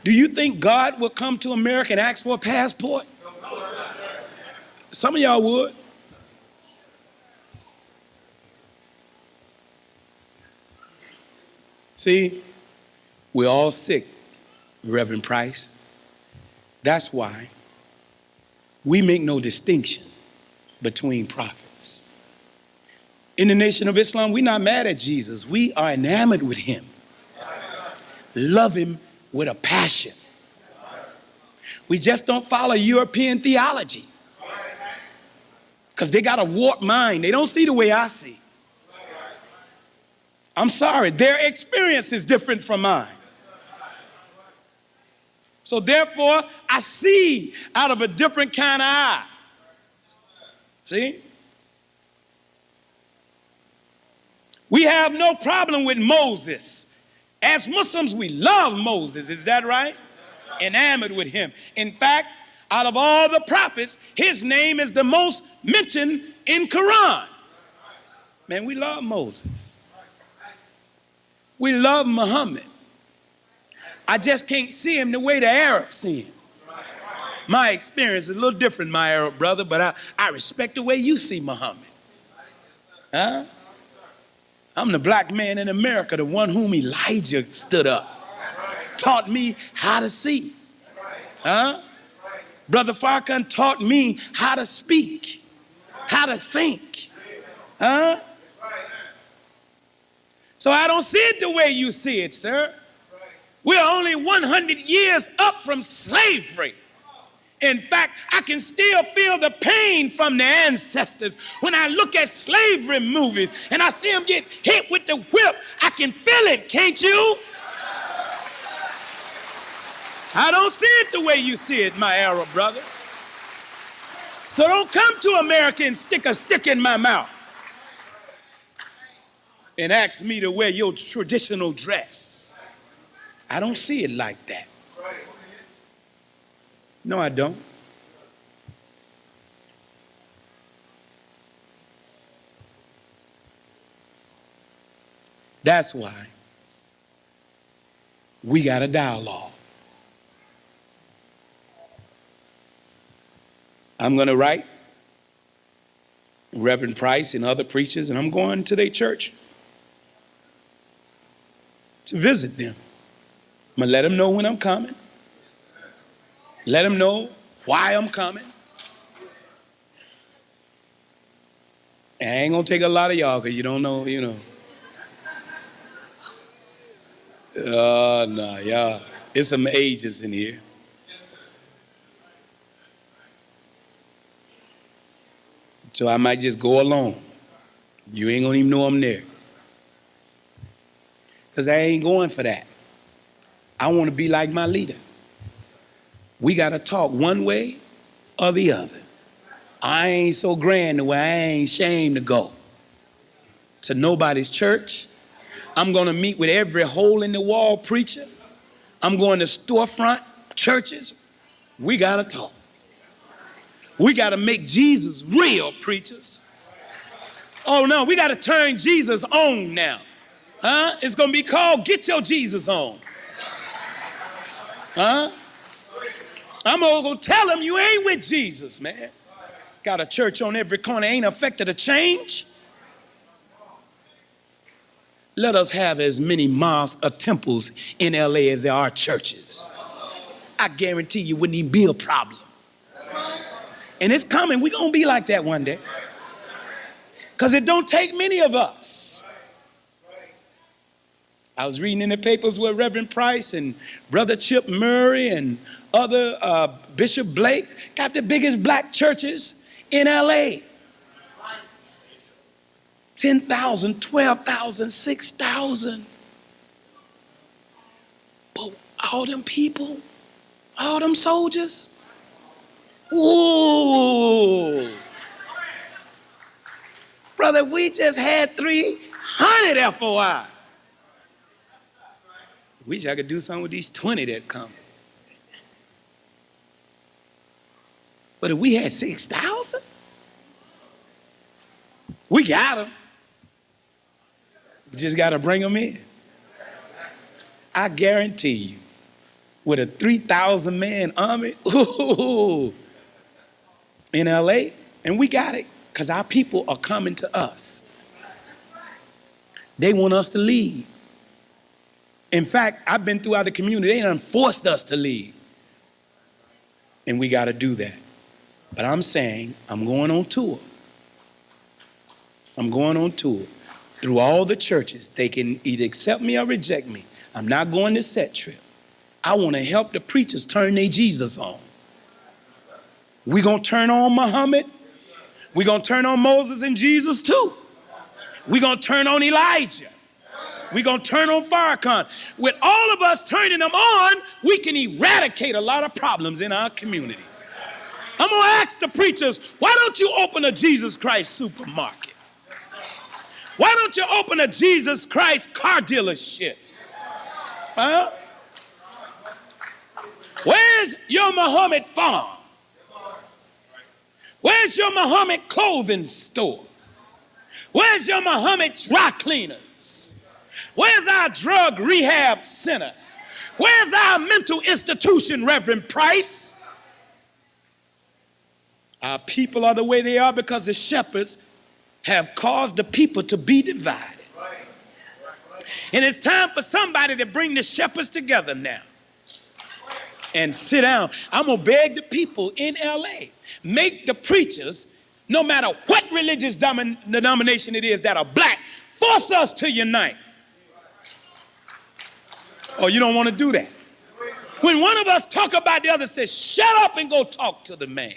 Do you think God will come to America and ask for a passport? Some of y'all would. See, we're all sick, Reverend Price. That's why we make no distinction between prophets. In the Nation of Islam, we're not mad at Jesus. We are enamored with him. Love him with a passion. We just don't follow European theology, because they got a warped mind. They don't see the way I see. I'm sorry, their experience is different from mine. So therefore, I see out of a different kind of eye. See? We have no problem with Moses. As Muslims, we love Moses. Is that right? Enamored with him. In fact, out of all the prophets, his name is the most mentioned in Quran. Man, we love Moses. We love Muhammad. I just can't see him the way the Arabs see him. My experience is a little different, my Arab brother, but I respect the way you see Muhammad. Huh? I'm the black man in America, the one whom Elijah stood up, taught me how to see. Huh? Brother Farrakhan taught me how to speak, how to think. Huh? So I don't see it the way you see it, sir. We're only 100 years up from slavery. In fact, I can still feel the pain from the ancestors. When I look at slavery movies and I see them get hit with the whip, I can feel it, can't you? I don't see it the way you see it, my Arab brother. So don't come to America and stick a stick in my mouth and ask me to wear your traditional dress. I don't see it like that. No, I don't. That's why we got a dialogue. I'm going to write Reverend Price and other preachers, and I'm going to their church to visit them. I'm going to let them know when I'm coming. Let them know why I'm coming. And I ain't going to take a lot of y'all because you don't know, you know. No, y'all. There's some ages in here. So I might just go alone. You ain't going to even know I'm there. Because I ain't going for that. I want to be like my leader. We got to talk one way or the other. I ain't so grand the way I ain't ashamed to go to nobody's church. I'm going to meet with every hole in the wall preacher. I'm going to storefront churches. We got to talk. We got to make Jesus real, preachers. Oh, no, we got to turn Jesus on now. Huh? It's going to be called Get Your Jesus On. Huh? I'm going to tell them you ain't with Jesus, man. Got a church on every corner, ain't affected a change. Let us have as many mosques or temples in LA as there are churches. I guarantee you wouldn't even be a problem. And it's coming. We're going to be like that one day. Because it don't take many of us. I was reading in the papers where Reverend Price and Brother Chip Murray and other Bishop Blake got the biggest black churches in LA. 10,000, 12,000, 6,000. But all them people, all them soldiers, ooh. Brother, we just had 300 FOI. Wish I could do something with these 20 that come. But if we had 6,000, we got them. We just got to bring them in. I guarantee you, with a 3,000-man army, ooh, in LA, and we got it, because our people are coming to us. They want us to leave. In fact, I've been throughout the community. They done forced us to leave. And we got to do that. But I'm saying I'm going on tour. I'm going on tour through all the churches. They can either accept me or reject me. I'm not going to set trip. I want to help the preachers turn their Jesus on. We're going to turn on Muhammad. We're going to turn on Moses and Jesus too. We're going to turn on Elijah. We're going to turn on Farrakhan. With all of us turning them on, we can eradicate a lot of problems in our community. I'm going to ask the preachers, why don't you open a Jesus Christ supermarket? Why don't you open a Jesus Christ car dealership? Huh? Where's your Muhammad farm? Where's your Muhammad clothing store? Where's your Muhammad dry cleaners? Where's our drug rehab center? Where's our mental institution, Reverend Price? Our people are the way they are because the shepherds have caused the people to be divided. And it's time for somebody to bring the shepherds together now and sit down. I'm going to beg the people in LA, make the preachers, no matter what religious denomination it is that are black, force us to unite Oh, you don't want to do that. When one of us talk about the other, says, shut up and go talk to the man.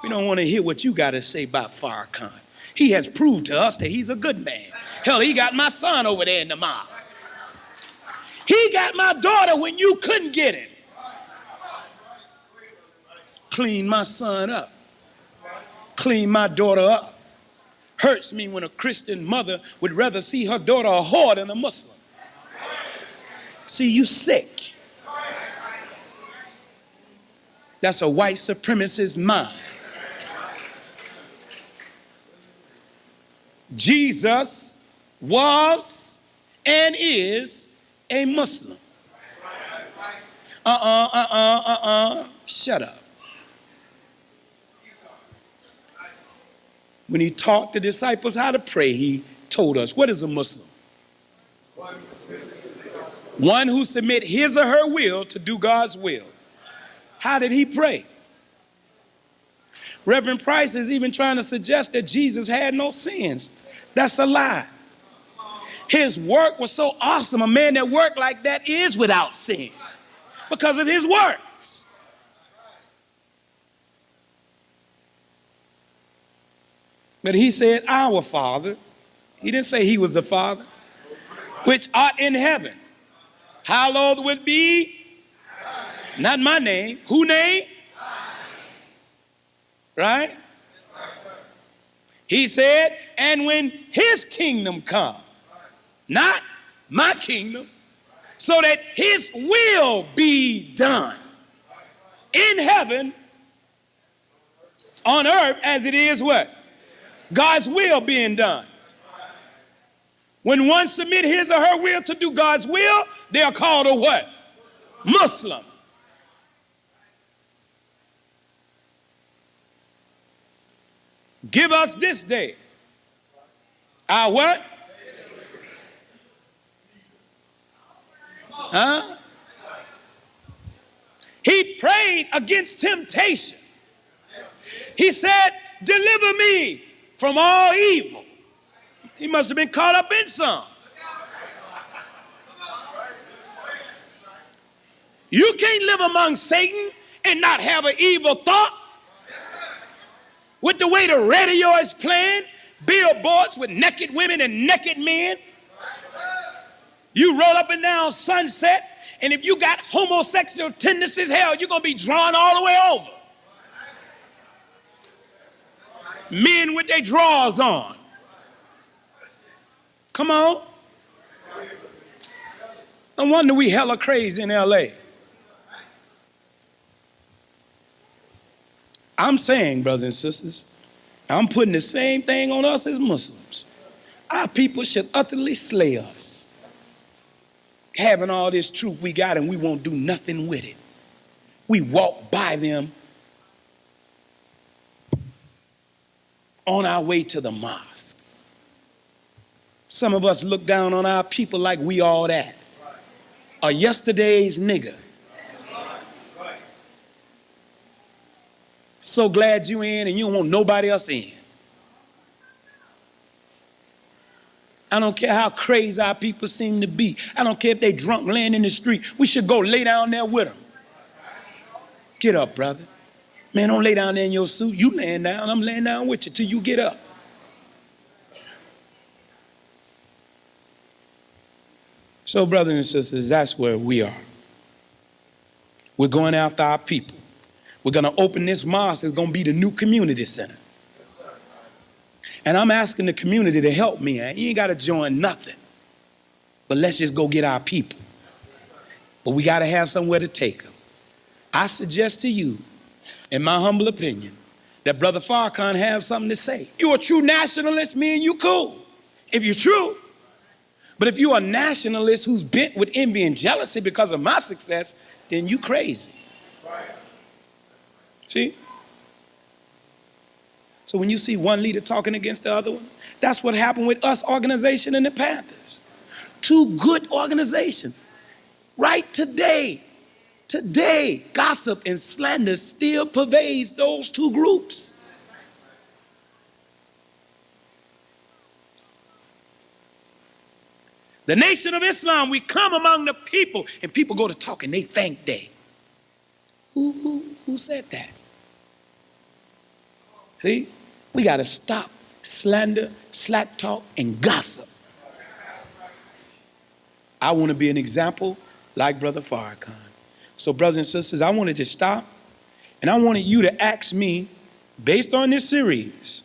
We don't want to hear what you got to say about Farrakhan. He has proved to us that he's a good man. Hell, he got my son over there in the mosque. He got my daughter when you couldn't get him. Clean my son up. Clean my daughter up. Hurts me when a Christian mother would rather see her daughter a whore than a Muslim. See, you sick. That's a white supremacist mind. Jesus was and is a Muslim. Shut up. When he taught the disciples how to pray, he told us, what is a Muslim? One who submit his or her will to do God's will. How did he pray? Reverend Price is even trying to suggest that Jesus had no sins. That's a lie. His work was so awesome. A man that worked like that is without sin because of his works. But he said, our Father. He didn't say he was the Father. Which art in heaven. Hallowed would be, not my name. Who name? Right? He said, and when his kingdom come, not my kingdom, so that his will be done in heaven, on earth, as it is what? God's will being done. When one submit his or her will to do God's will, they are called a what? Muslim. Give us this day our what? Huh? He prayed against temptation. He said, deliver me from all evil. He must have been caught up in some. You can't live among Satan and not have an evil thought. With the way the radio is playing, billboards with naked women and naked men. You roll up and down Sunset, and if you got homosexual tendencies, hell, you're going to be drawn all the way over. Men with their drawers on. Come on. No wonder we hella crazy in L.A. I'm saying, brothers and sisters, I'm putting the same thing on us as Muslims. Our people should utterly slay us. Having all this truth we got and we won't do nothing with it. We walk by them on our way to the mosque. Some of us look down on our people like we all that. A yesterday's nigga. So glad you in and you don't want nobody else in. I don't care how crazy our people seem to be. I don't care if they drunk laying in the street. We should go lay down there with them. Get up, brother. Man, don't lay down there in your suit. You laying down, I'm laying down with you till you get up. So, brothers and sisters, that's where we are. We're going after our people. We're going to open this mosque. It's going to be the new community center. And I'm asking the community to help me. You ain't got to join nothing. But let's just go get our people. But we got to have somewhere to take them. I suggest to you, in my humble opinion, that Brother Farrakhan have something to say. You're a true nationalist, me and you cool. If you're true. But if you're a nationalist who's bent with envy and jealousy because of my success, then you crazy. See? So when you see one leader talking against the other one, that's what happened with us organization and the Panthers. Two good organizations. Right today, gossip and slander still pervades those two groups. The Nation of Islam, we come among the people, and people go to talk and they think they. Who said that? See, we got to stop slander, slack talk, and gossip. I want to be an example like Brother Farrakhan. So, brothers and sisters, I wanted to stop, and I wanted you to ask me, based on this series,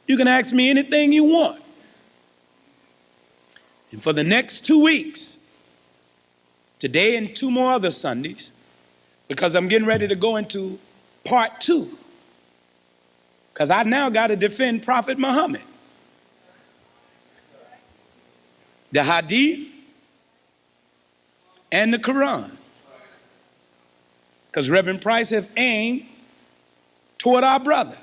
you can ask me anything you want. And for the next 2 weeks, today and 2 more other Sundays, because I'm getting ready to go into part 2, because I now got to defend Prophet Muhammad. The Hadith and the Quran. Because Reverend Price has aimed toward our brother.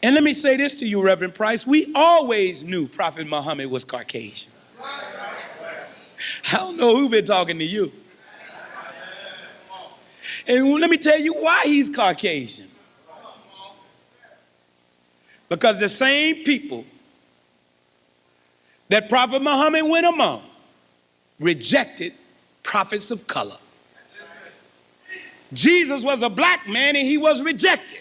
And let me say this to you, Reverend Price. We always knew Prophet Muhammad was Caucasian. I don't know who been talking to you. And let me tell you why he's Caucasian. Because the same people that Prophet Muhammad went among rejected prophets of color. Jesus was a black man and he was rejected.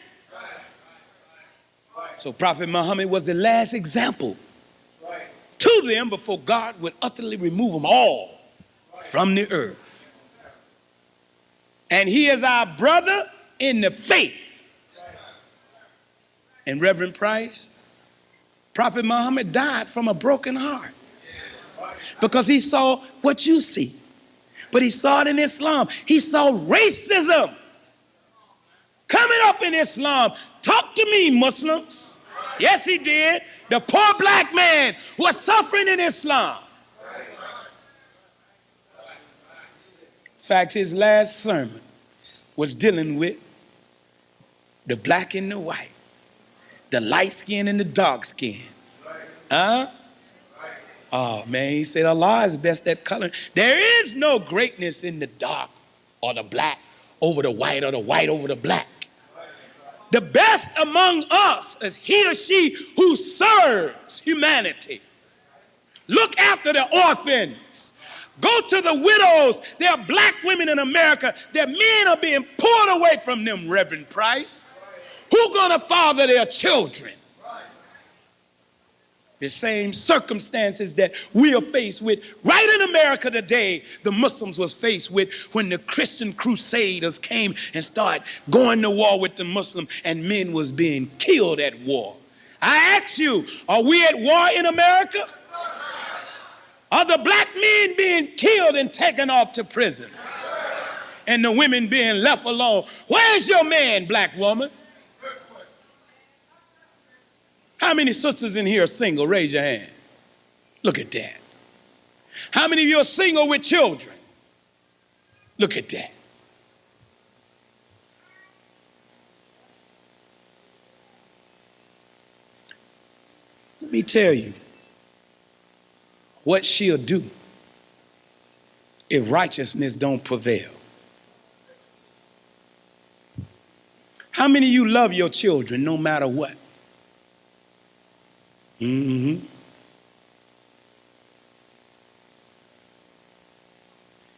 So Prophet Muhammad was the last example to them before God would utterly remove them all from the earth. And he is our brother in the faith. And Reverend Price, Prophet Muhammad died from a broken heart because he saw what you see. But he saw it in Islam. He saw racism coming up in Islam. Talk to me, Muslims. Yes, he did. The poor black man was suffering in Islam. In fact, his last sermon was dealing with the black and the white, the light skin and the dark skin. Huh? Oh, man, he said Allah is best at coloring. There is no greatness in the dark or the black over the white or the white over the black. The best among us is he or she who serves humanity. Look after the orphans. Go to the widows. There are black women in America. Their men are being pulled away from them, Reverend Price. Who's going to father their children? The same circumstances that we are faced with right in America today, the Muslims was faced with when the Christian crusaders came and started going to war with the Muslim and men was being killed at war. I ask you, are we at war in America? Are the black men being killed and taken off to prisons? And the women being left alone? Where's your man, black woman? How many sisters in here are single? Raise your hand. Look at that. How many of you are single with children? Look at that. Let me tell you what she'll do if righteousness don't prevail. How many of you love your children no matter what? Mm-hmm.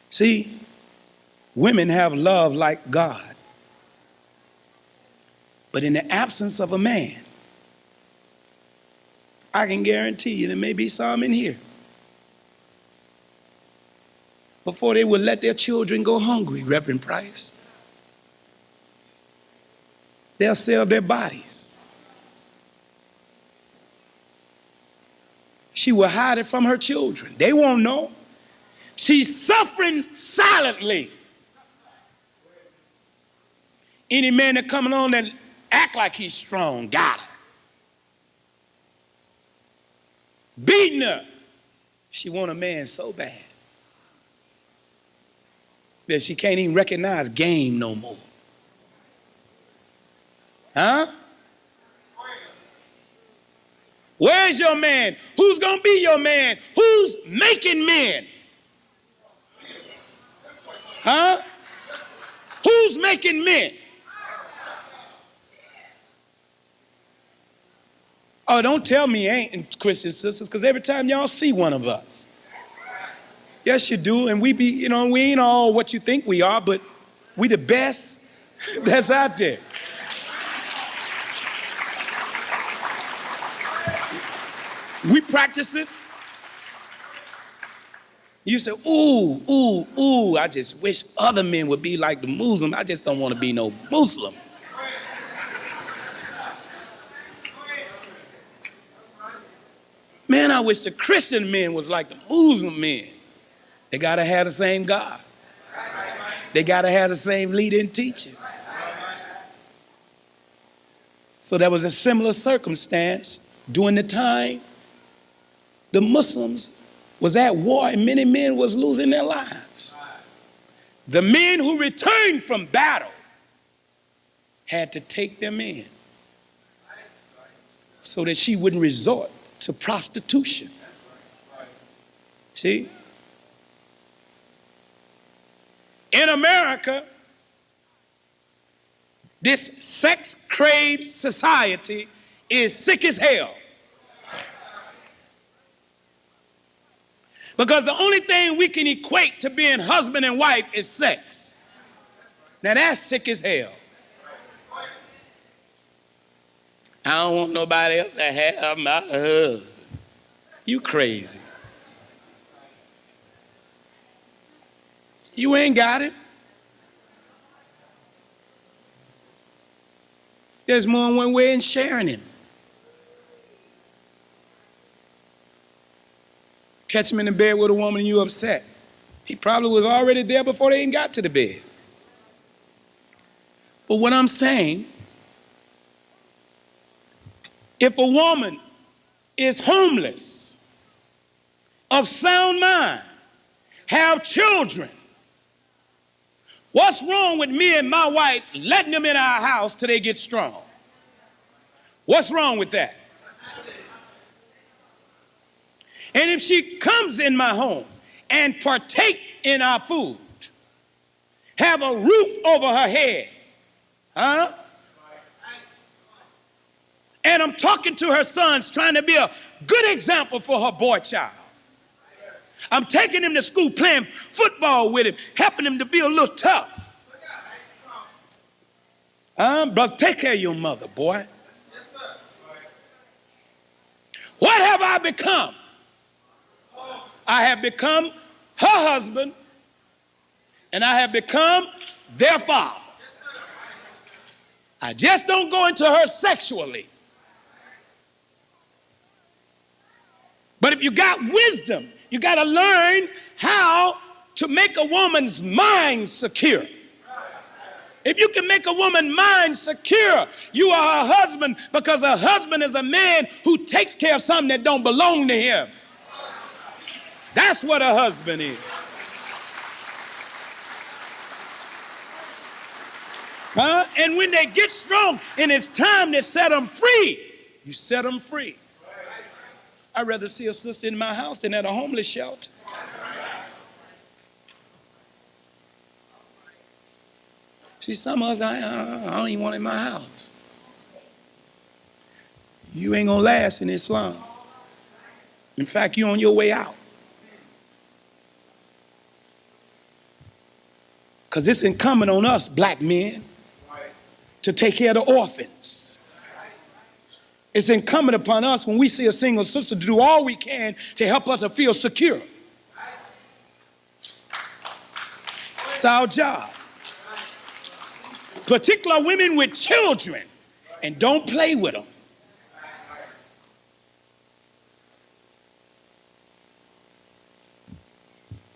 See, women have love like God. But in the absence of a man, I can guarantee you there may be some in here before they would let their children go hungry, Reverend Price. They'll sell their bodies. She will hide it from her children. They won't know. She's suffering silently. Any man that coming on that act like he's strong, got her. Beating her. She want a man so bad that she can't even recognize game no more. Huh? Where's your man? Who's going to be your man? Who's making men? Huh? Who's making men? Oh, don't tell me ain't, Christian sisters, because every time y'all see one of us. Yes, you do, and we ain't all what you think we are, but we the best that's out there. We practice it. You say, ooh, I just wish other men would be like the Muslim. I just don't want to be no Muslim. Man, I wish the Christian men was like the Muslim men. They got to have the same God. They got to have the same leader and teacher. So there was a similar circumstance during the time the Muslims was at war and many men was losing their lives. The men who returned from battle had to take them in so that she wouldn't resort to prostitution. See? In America, this sex-craved society is sick as hell. Because the only thing we can equate to being husband and wife is sex. Now that's sick as hell. I don't want nobody else to have my husband. You crazy. You ain't got it. There's more than one way in sharing him. Catch him in the bed with a woman and you upset. He probably was already there before they even got to the bed. But what I'm saying, if a woman is homeless, of sound mind, have children, what's wrong with me and my wife letting them in our house till they get strong? What's wrong with that? And if she comes in my home and partake in our food, have a roof over her head, and I'm talking to her sons, trying to be a good example for her boy child. I'm taking him to school, playing football with him, helping him to be a little tough. But take care of your mother, boy. What have I become? I have become her husband, and I have become their father. I just don't go into her sexually. But if you got wisdom, you got to learn how to make a woman's mind secure. If you can make a woman's mind secure, you are her husband, because a husband is a man who takes care of something that don't belong to him. That's what a husband is. And when they get strong and it's time to set them free, you set them free. I'd rather see a sister in my house than at a homeless shelter. See, some of us, I don't even want in my house. You ain't gonna last in Islam. In fact, you're on your way out. Because it's incumbent on us, black men, to take care of the orphans. It's incumbent upon us, when we see a single sister, to do all we can to help her to feel secure. It's our job. Particularly women with children, and don't play with them.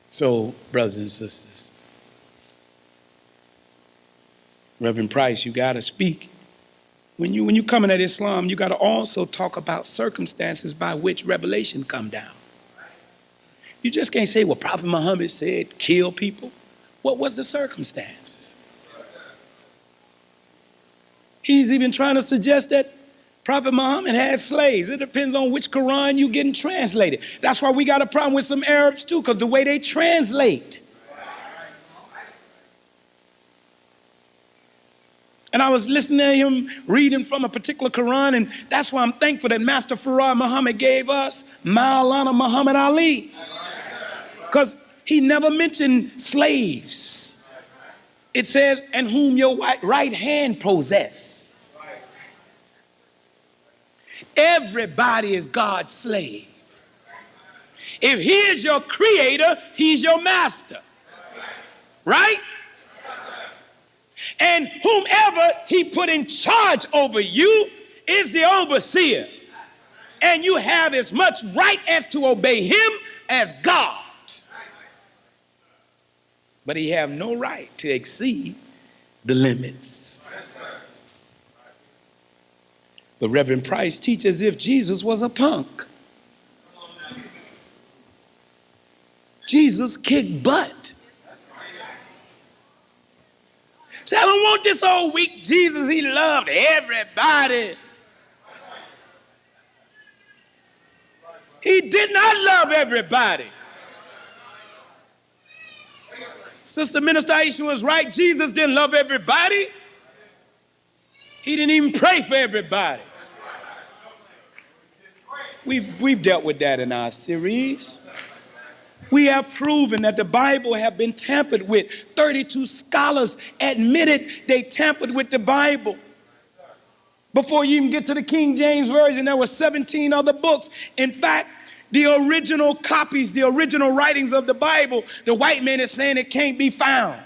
So, brothers and sisters, Reverend Price, you got to speak. When you coming at Islam, you got to also talk about circumstances by which revelation come down. You just can't say, well, Prophet Muhammad said, kill people. What was the circumstances? He's even trying to suggest that Prophet Muhammad had slaves. It depends on which Quran you getting translated. That's why we got a problem with some Arabs too, because the way they translate. And I was listening to him reading from a particular Quran, and that's why I'm thankful that Master Farad Muhammad gave us Maulana Muhammad Ali. Because he never mentioned slaves. It says, and whom your right hand possess. Everybody is God's slave. If he is your creator, he's your master. Right? And whomever he put in charge over you is the overseer. And you have as much right as to obey him as God. But he have no right to exceed the limits. But Reverend Price teaches as if Jesus was a punk. Jesus kicked butt. See, I don't want this old weak Jesus. He loved everybody. He did not love everybody. Sister Minister Aisha was right. Jesus didn't love everybody. He didn't even pray for everybody. We've dealt with that in our series. We have proven that the Bible have been tampered with. 32 scholars admitted they tampered with the Bible. Before you even get to the King James Version, there were 17 other books. In fact, the original copies, the original writings of the Bible, the white man is saying it can't be found.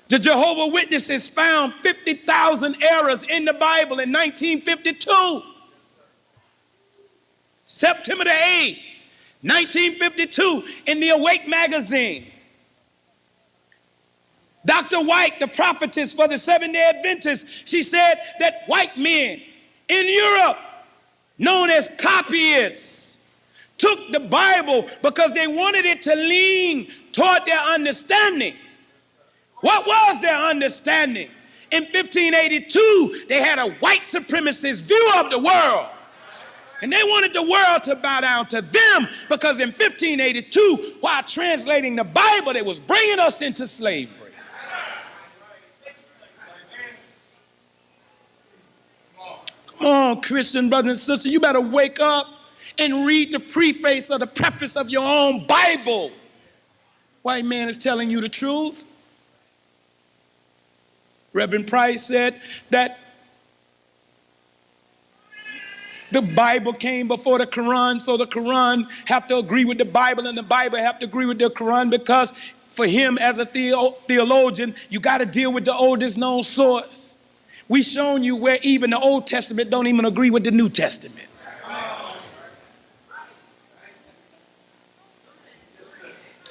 The Jehovah's Witnesses found 50,000 errors in the Bible in 1952. September the 8th, 1952, in the Awake magazine. Dr. White, the prophetess for the Seventh-day Adventists, she said that white men in Europe, known as copyists, took the Bible because they wanted it to lean toward their understanding. What was their understanding? In 1582, they had a white supremacist view of the world. And they wanted the world to bow down to them because in 1582, while translating the Bible, they was bringing us into slavery. Come on, Christian brothers and sisters, you better wake up and read the preface or the preface of your own Bible. White man is telling you the truth. Reverend Price said that the Bible came before the Quran, so the Quran have to agree with the Bible and the Bible have to agree with the Quran because for him as a theologian, you got to deal with the oldest known source. We've shown you where even the Old Testament don't even agree with the New Testament.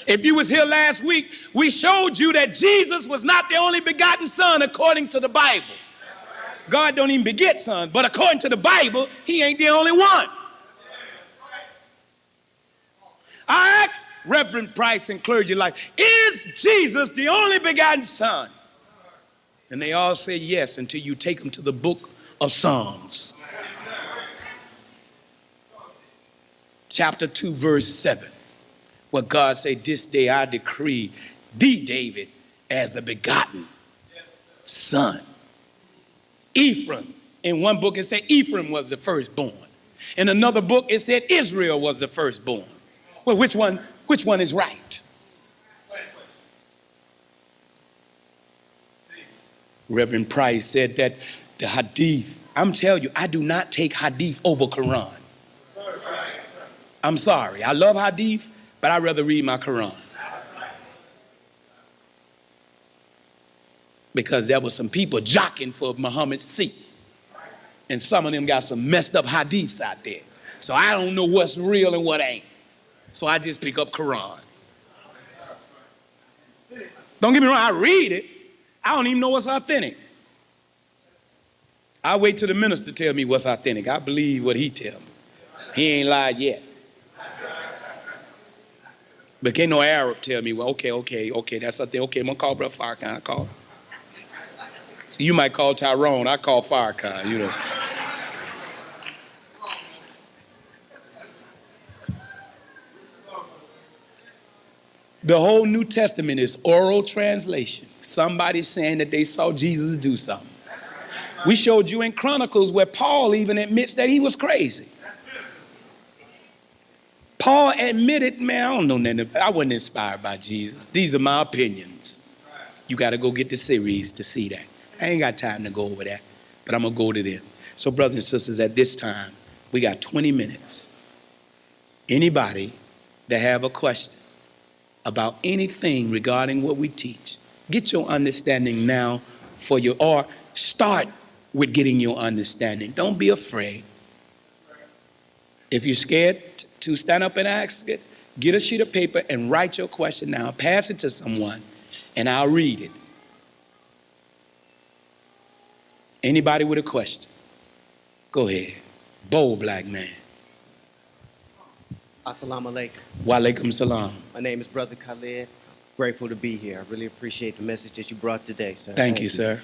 If you was here last week, we showed you that Jesus was not the only begotten son according to the Bible. God don't even beget sons, but according to the Bible, he ain't the only one. I asked Reverend Price and clergy like, is Jesus the only begotten son? And they all say yes until you take them to the book of Psalms. Chapter 2, verse 7. Where God said, this day I decree thee, David, as a begotten son. Ephraim, in one book it said Ephraim was the firstborn. In another book it said Israel was the firstborn. Well, which one is right? Reverend Price said that the hadith, I'm telling you, I do not take hadith over Quran. I'm sorry, I love hadith, but I'd rather read my Quran. Because there were some people jockeying for Muhammad's seat. And some of them got some messed up hadiths out there. So I don't know what's real and what ain't. So I just pick up Quran. Don't get me wrong, I read it. I don't even know what's authentic. I wait till the minister tell me what's authentic. I believe what he tell me. He ain't lied yet. But can't no Arab tell me, well, okay, that's something. Okay, I'm going to call Brother Farrakhan. I call. So you might call Tyrone. I call Farrakhan, you know. The whole New Testament is oral translation. Somebody saying that they saw Jesus do something. We showed you in Chronicles where Paul even admits that he was crazy. Paul admitted, man, I don't know nothing. I wasn't inspired by Jesus. These are my opinions. You got to go get the series to see that. I ain't got time to go over that, but I'm going to go to them. So brothers and sisters, at this time, we got 20 minutes. Anybody that have a question about anything regarding what we teach, get your understanding now or start with getting your understanding. Don't be afraid. If you're scared to stand up and ask it, get a sheet of paper and write your question now. Pass it to someone and I'll read it. Anybody with a question? Go ahead. Bold black man. Assalamu alaikum. Wa alaikum salam. My name is Brother Khalid. Grateful to be here. I really appreciate the message that you brought today, sir. Thank you, sir.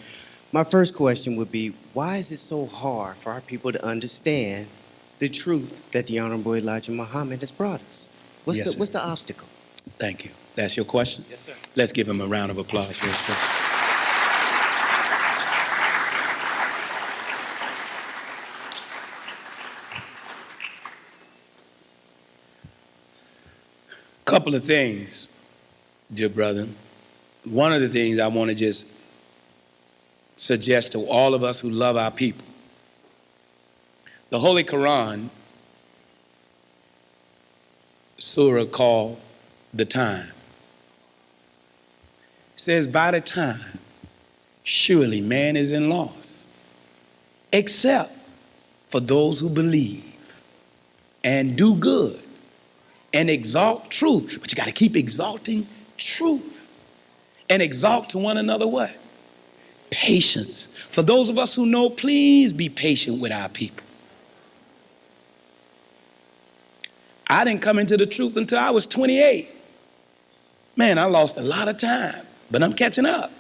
My first question would be, why is it so hard for our people to understand the truth that the Honorable Elijah Muhammad has brought us? What's the obstacle? Thank you. That's your question? Yes, sir. Let's give him a round of applause for his question. Couple of things, dear brother. One of the things I want to just suggest to all of us who love our people. The Holy Quran, surah called The Time, says, by the time, surely man is in loss, except for those who believe and do good and exalt truth. But you got to keep exalting truth and exalt to one another what? Patience. For those of us who know, please be patient with our people. I didn't come into the truth until I was 28. Man, I lost a lot of time, but I'm catching up.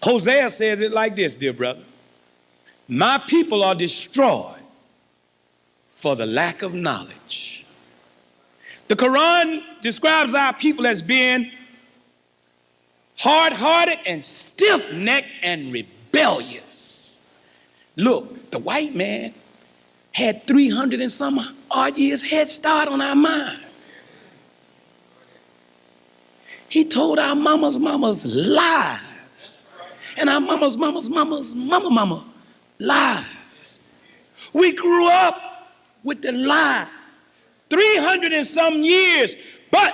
Hosea says it like this, dear brother. My people are destroyed for the lack of knowledge. The Quran describes our people as being hard-hearted and stiff-necked and rebellious. Look, the white man had 300 and some odd years head start on our mind. He told our mamas lies. And our mamas mama lies. We grew up with the lie. 300 and some years. But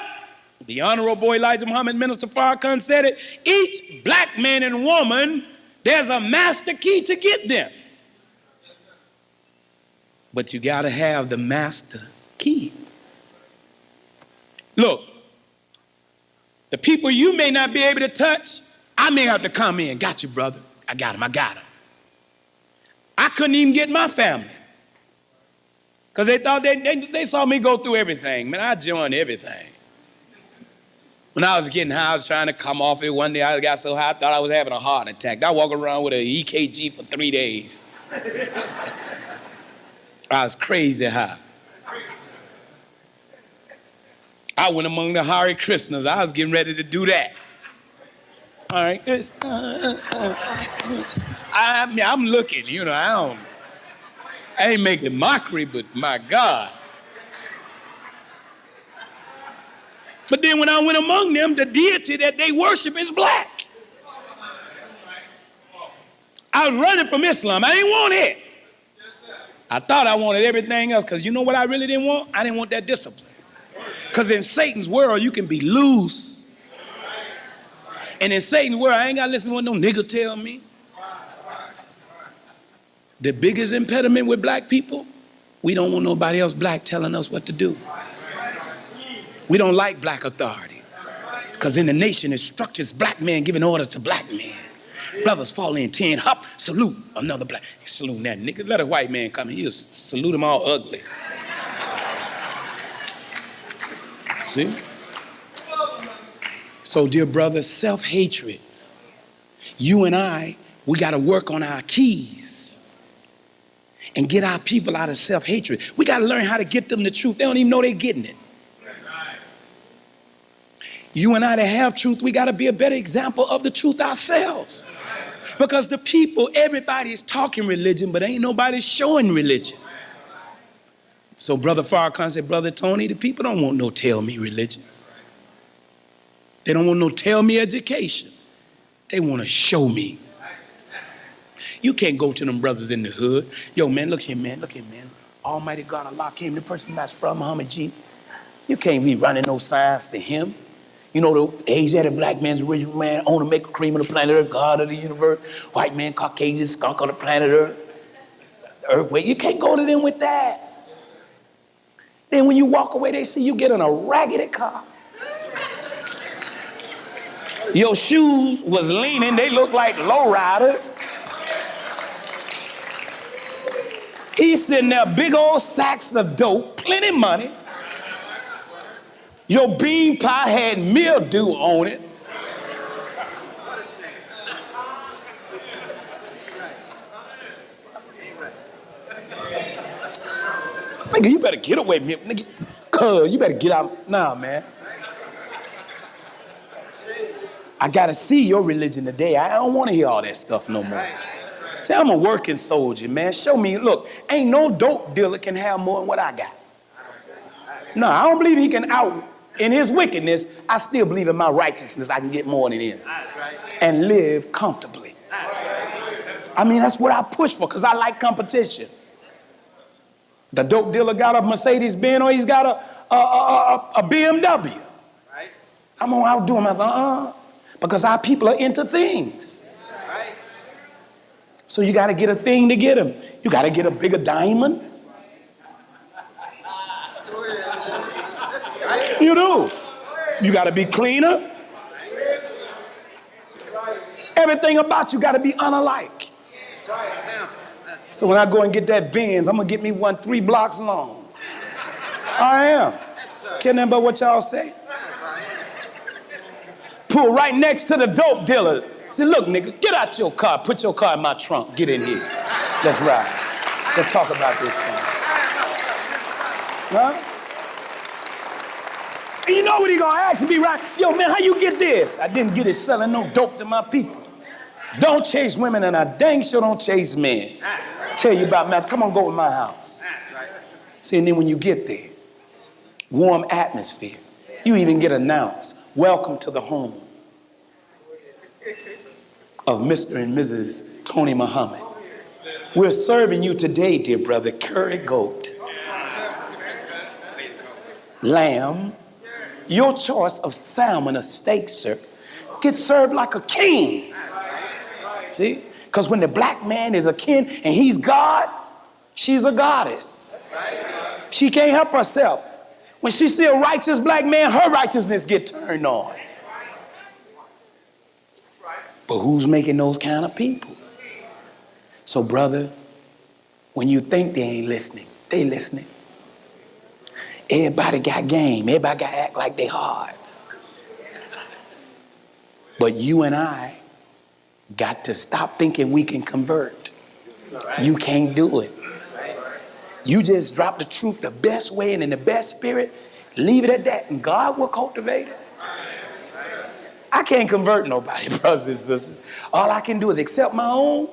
the Honorable Elijah Muhammad, Minister Farrakhan, said it. Each black man and woman, there's a master key to get them. But you got to have the master key. Look, the people you may not be able to touch, I may have to come in. Got you, brother. I got him. I couldn't even get my family. Because they thought they saw me go through everything. Man, I joined everything. When I was getting high, I was trying to come off it. One day I got so high, I thought I was having a heart attack. I walked around with an EKG for 3 days. I was crazy high. I went among the Hare Krishnas. I was getting ready to do that. All right. I'm looking, I ain't making mockery, but my God. But then when I went among them, the deity that they worship is black. I was running from Islam. I didn't want it. I thought I wanted everything else, because you know what I really didn't want? I didn't want that discipline. Because in Satan's world, you can be loose. And in Satan's world, I ain't got to listen to what no nigga tell me. The biggest impediment with black people, we don't want nobody else black telling us what to do. We don't like black authority. Because in the nation, it structures black men giving orders to black men. Brothers fall in 10, hop, salute another black. Salute that nigga. Let a white man come in. He'll salute them all ugly. See? So, dear brother, self-hatred. You and I, we got to work on our keys and get our people out of self-hatred. We got to learn how to get them the truth. They don't even know they're getting it. You and I that have truth, we got to be a better example of the truth ourselves. Because the people, everybody is talking religion, but ain't nobody showing religion. So Brother Farrakhan said, Brother Tony, the people don't want no tell me religion. They don't want no tell me education. They want to show me. You can't go to them brothers in the hood. Yo, man, look here, man. Look here, man. Almighty God, Allah came, the person that's from Muhammad G. You can't be running no signs to him. You know, the Asiatic black man's original man, owner, maker, cream of the planet Earth, God of the universe, white man, Caucasian, skunk on the planet Earth, the earthquake. You can't go to them with that. Then when you walk away, they see you get in a raggedy car. Your shoes was leaning, they look like lowriders. He's sitting there, big old sacks of dope, plenty of money. Your bean pie had mildew on it. Nigga, you better get away, nigga. Cuz, you better get out. Nah, man. I gotta see your religion today. I don't want to hear all that stuff no more. Say, I'm a working soldier, man. Show me, look, ain't no dope dealer can have more than what I got. No, I don't believe he can out. In his wickedness, I still believe in my righteousness. I can get more than him and live comfortably. I mean, that's what I push for, because I like competition. The dope dealer got a Mercedes-Benz or he's got a BMW. I'm gonna outdo him. I thought, because our people are into things. So you got to get a thing to get him. You got to get a bigger diamond. You do. You got to be cleaner. Everything about you got to be unalike. So when I go and get that Benz, I'm going to get me one 3 blocks long. I am. Care nothing about what y'all say. Pull right next to the dope dealer. Say, look, nigga, get out your car. Put your car in my trunk. Get in here. Let's ride. Let's talk about this thing. Huh? And you know what he gonna ask me, right? Yo, man, how you get this? I didn't get it selling no dope to my people. Don't chase women, and I dang sure don't chase men. Tell you about man. Come on, go to my house. See, and then when you get there, warm atmosphere. You even get announced, welcome to the home of Mr. and Mrs. Tony Muhammad. We're serving you today, dear brother, curry goat, lamb, your choice of salmon or steak, sir, gets served like a king. See? Because when the black man is a king and he's God, she's a goddess. She can't help herself. When she see a righteous black man, her righteousness get turned on. But who's making those kind of people? So, brother, when you think they ain't listening, they listening. Everybody got game. Everybody got to act like they hard. But you and I got to stop thinking we can convert. You can't do it. You just drop the truth the best way and in the best spirit. Leave it at that, and God will cultivate it. I can't convert nobody, brothers and sisters. All I can do is accept my own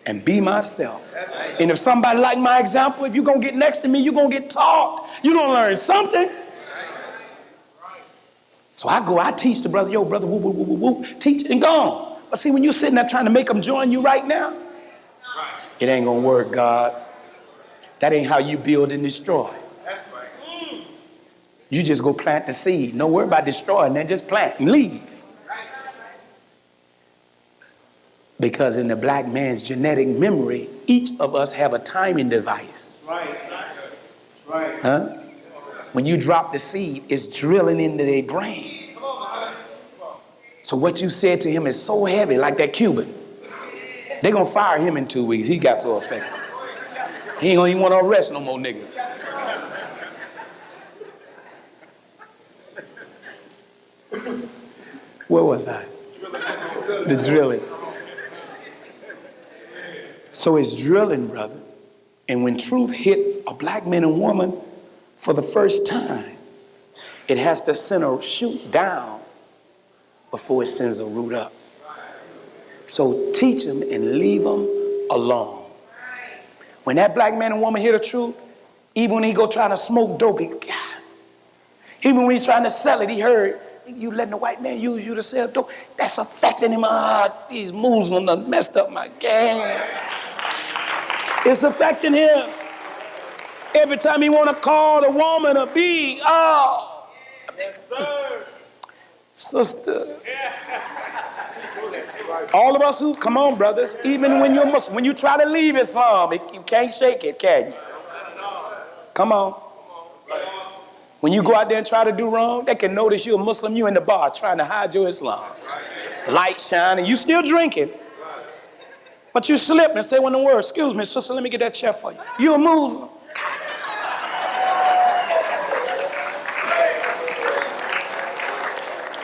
and be myself. And if somebody like my example, if you're going to get next to me, you're going to get taught. You're going to learn something. So I teach the brother, yo, brother, whoop, whoop, whoop, whoop, teach and gone. But see, when you're sitting there trying to make them join you right now, it ain't going to work, God. That ain't how you build and destroy. You just go plant the seed. Don't worry about destroying, then just plant and leave. Because in the black man's genetic memory, each of us have a timing device. Right. Huh? When you drop the seed, it's drilling into their brain. So what you said to him is so heavy, like that Cuban. They're going to fire him in 2 weeks. He got so affected. He ain't going to even want to arrest no more niggas. Where was I? The drilling. So it's drilling, brother. And when truth hits a black man and woman for the first time, it has to send a shoot down before it sends a root up. So teach them and leave them alone. When that black man and woman hear the truth, even when he go trying to smoke dope, even when he's trying to sell it, he heard, you letting the white man use you to sell dope, that's affecting him. These Muslims done messed up my game. It's affecting him. Every time he want to call a woman a bee, sister. All of us who, come on, brothers, even when you're Muslim, when you try to leave Islam, you can't shake it, can you? Come on. When you go out there and try to do wrong, they can notice you're a Muslim, you in the bar trying to hide your Islam. Light shining, you still drinking. But you slip and say one of the words, excuse me, sister, let me get that chair for you. You a Muslim.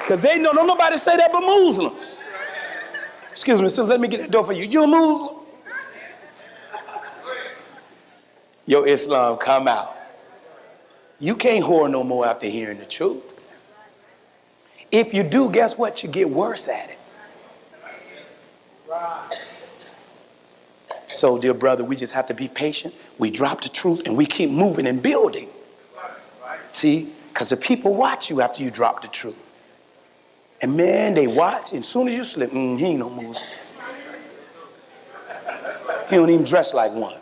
Because they know, don't nobody say that but Muslims. Excuse me, sister, let me get that door for you. You a Muslim? Your Islam come out. You can't whore no more after hearing the truth. If you do, guess what? You get worse at it. So, dear brother, we just have to be patient. We drop the truth and we keep moving and building. See, because the people watch you after you drop the truth. And man, they watch, and as soon as you slip, he ain't no Muslim. He don't even dress like one.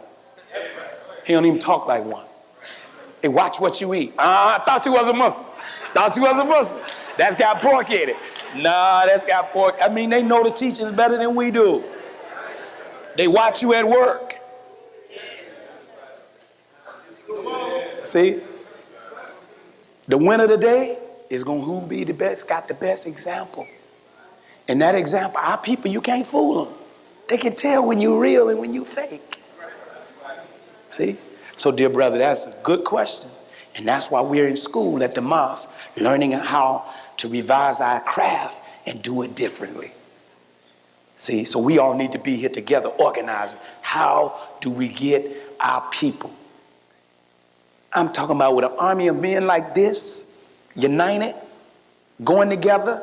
He don't even talk like one. They watch what you eat. I thought you was a Muslim. Thought you was a Muslim. That's got pork in it. Nah, that's got pork. I mean, they know the teachings better than we do. They watch you at work. See? The winner today is going to who be the best, got the best example. And that example, our people, you can't fool them. They can tell when you're real and when you fake. See? So, dear brother, that's a good question. And that's why we're in school at the mosque, learning how to revise our craft and do it differently. See? So we all need to be here together, organizing. How do we get our people? I'm talking about with an army of men like this, united, going together,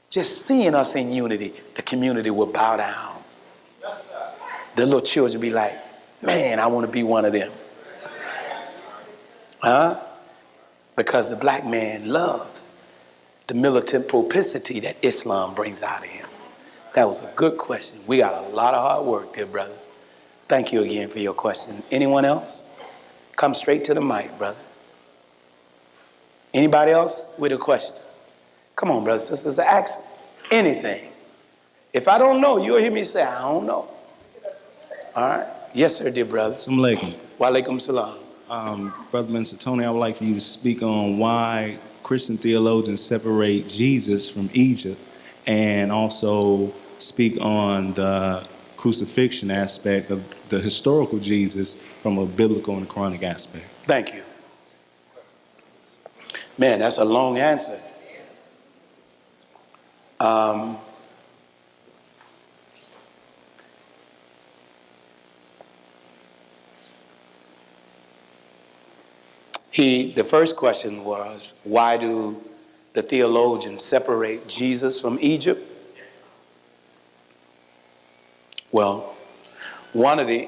just seeing us in unity, the community will bow down. The little children be like, man, I want to be one of them. Huh? Because the black man loves the militant propensity that Islam brings out of him. That was a good question. We got a lot of hard work, dear brother. Thank you again for your question. Anyone else? Come straight to the mic, brother. Anybody else with a question? Come on, brothers and sisters, ask anything. If I don't know, you'll hear me say, I don't know. All right? Yes, sir, dear brother. Assalamu alaikum. Wa alaikum salam. Brother Minister Tony, I would like for you to speak on why Christian theologians separate Jesus from Egypt, and also speak on the crucifixion aspect of the historical Jesus from a biblical and Quranic aspect. Thank you. Man, that's a long answer. The first question was, why do the theologians separate Jesus from Egypt? Well, one of the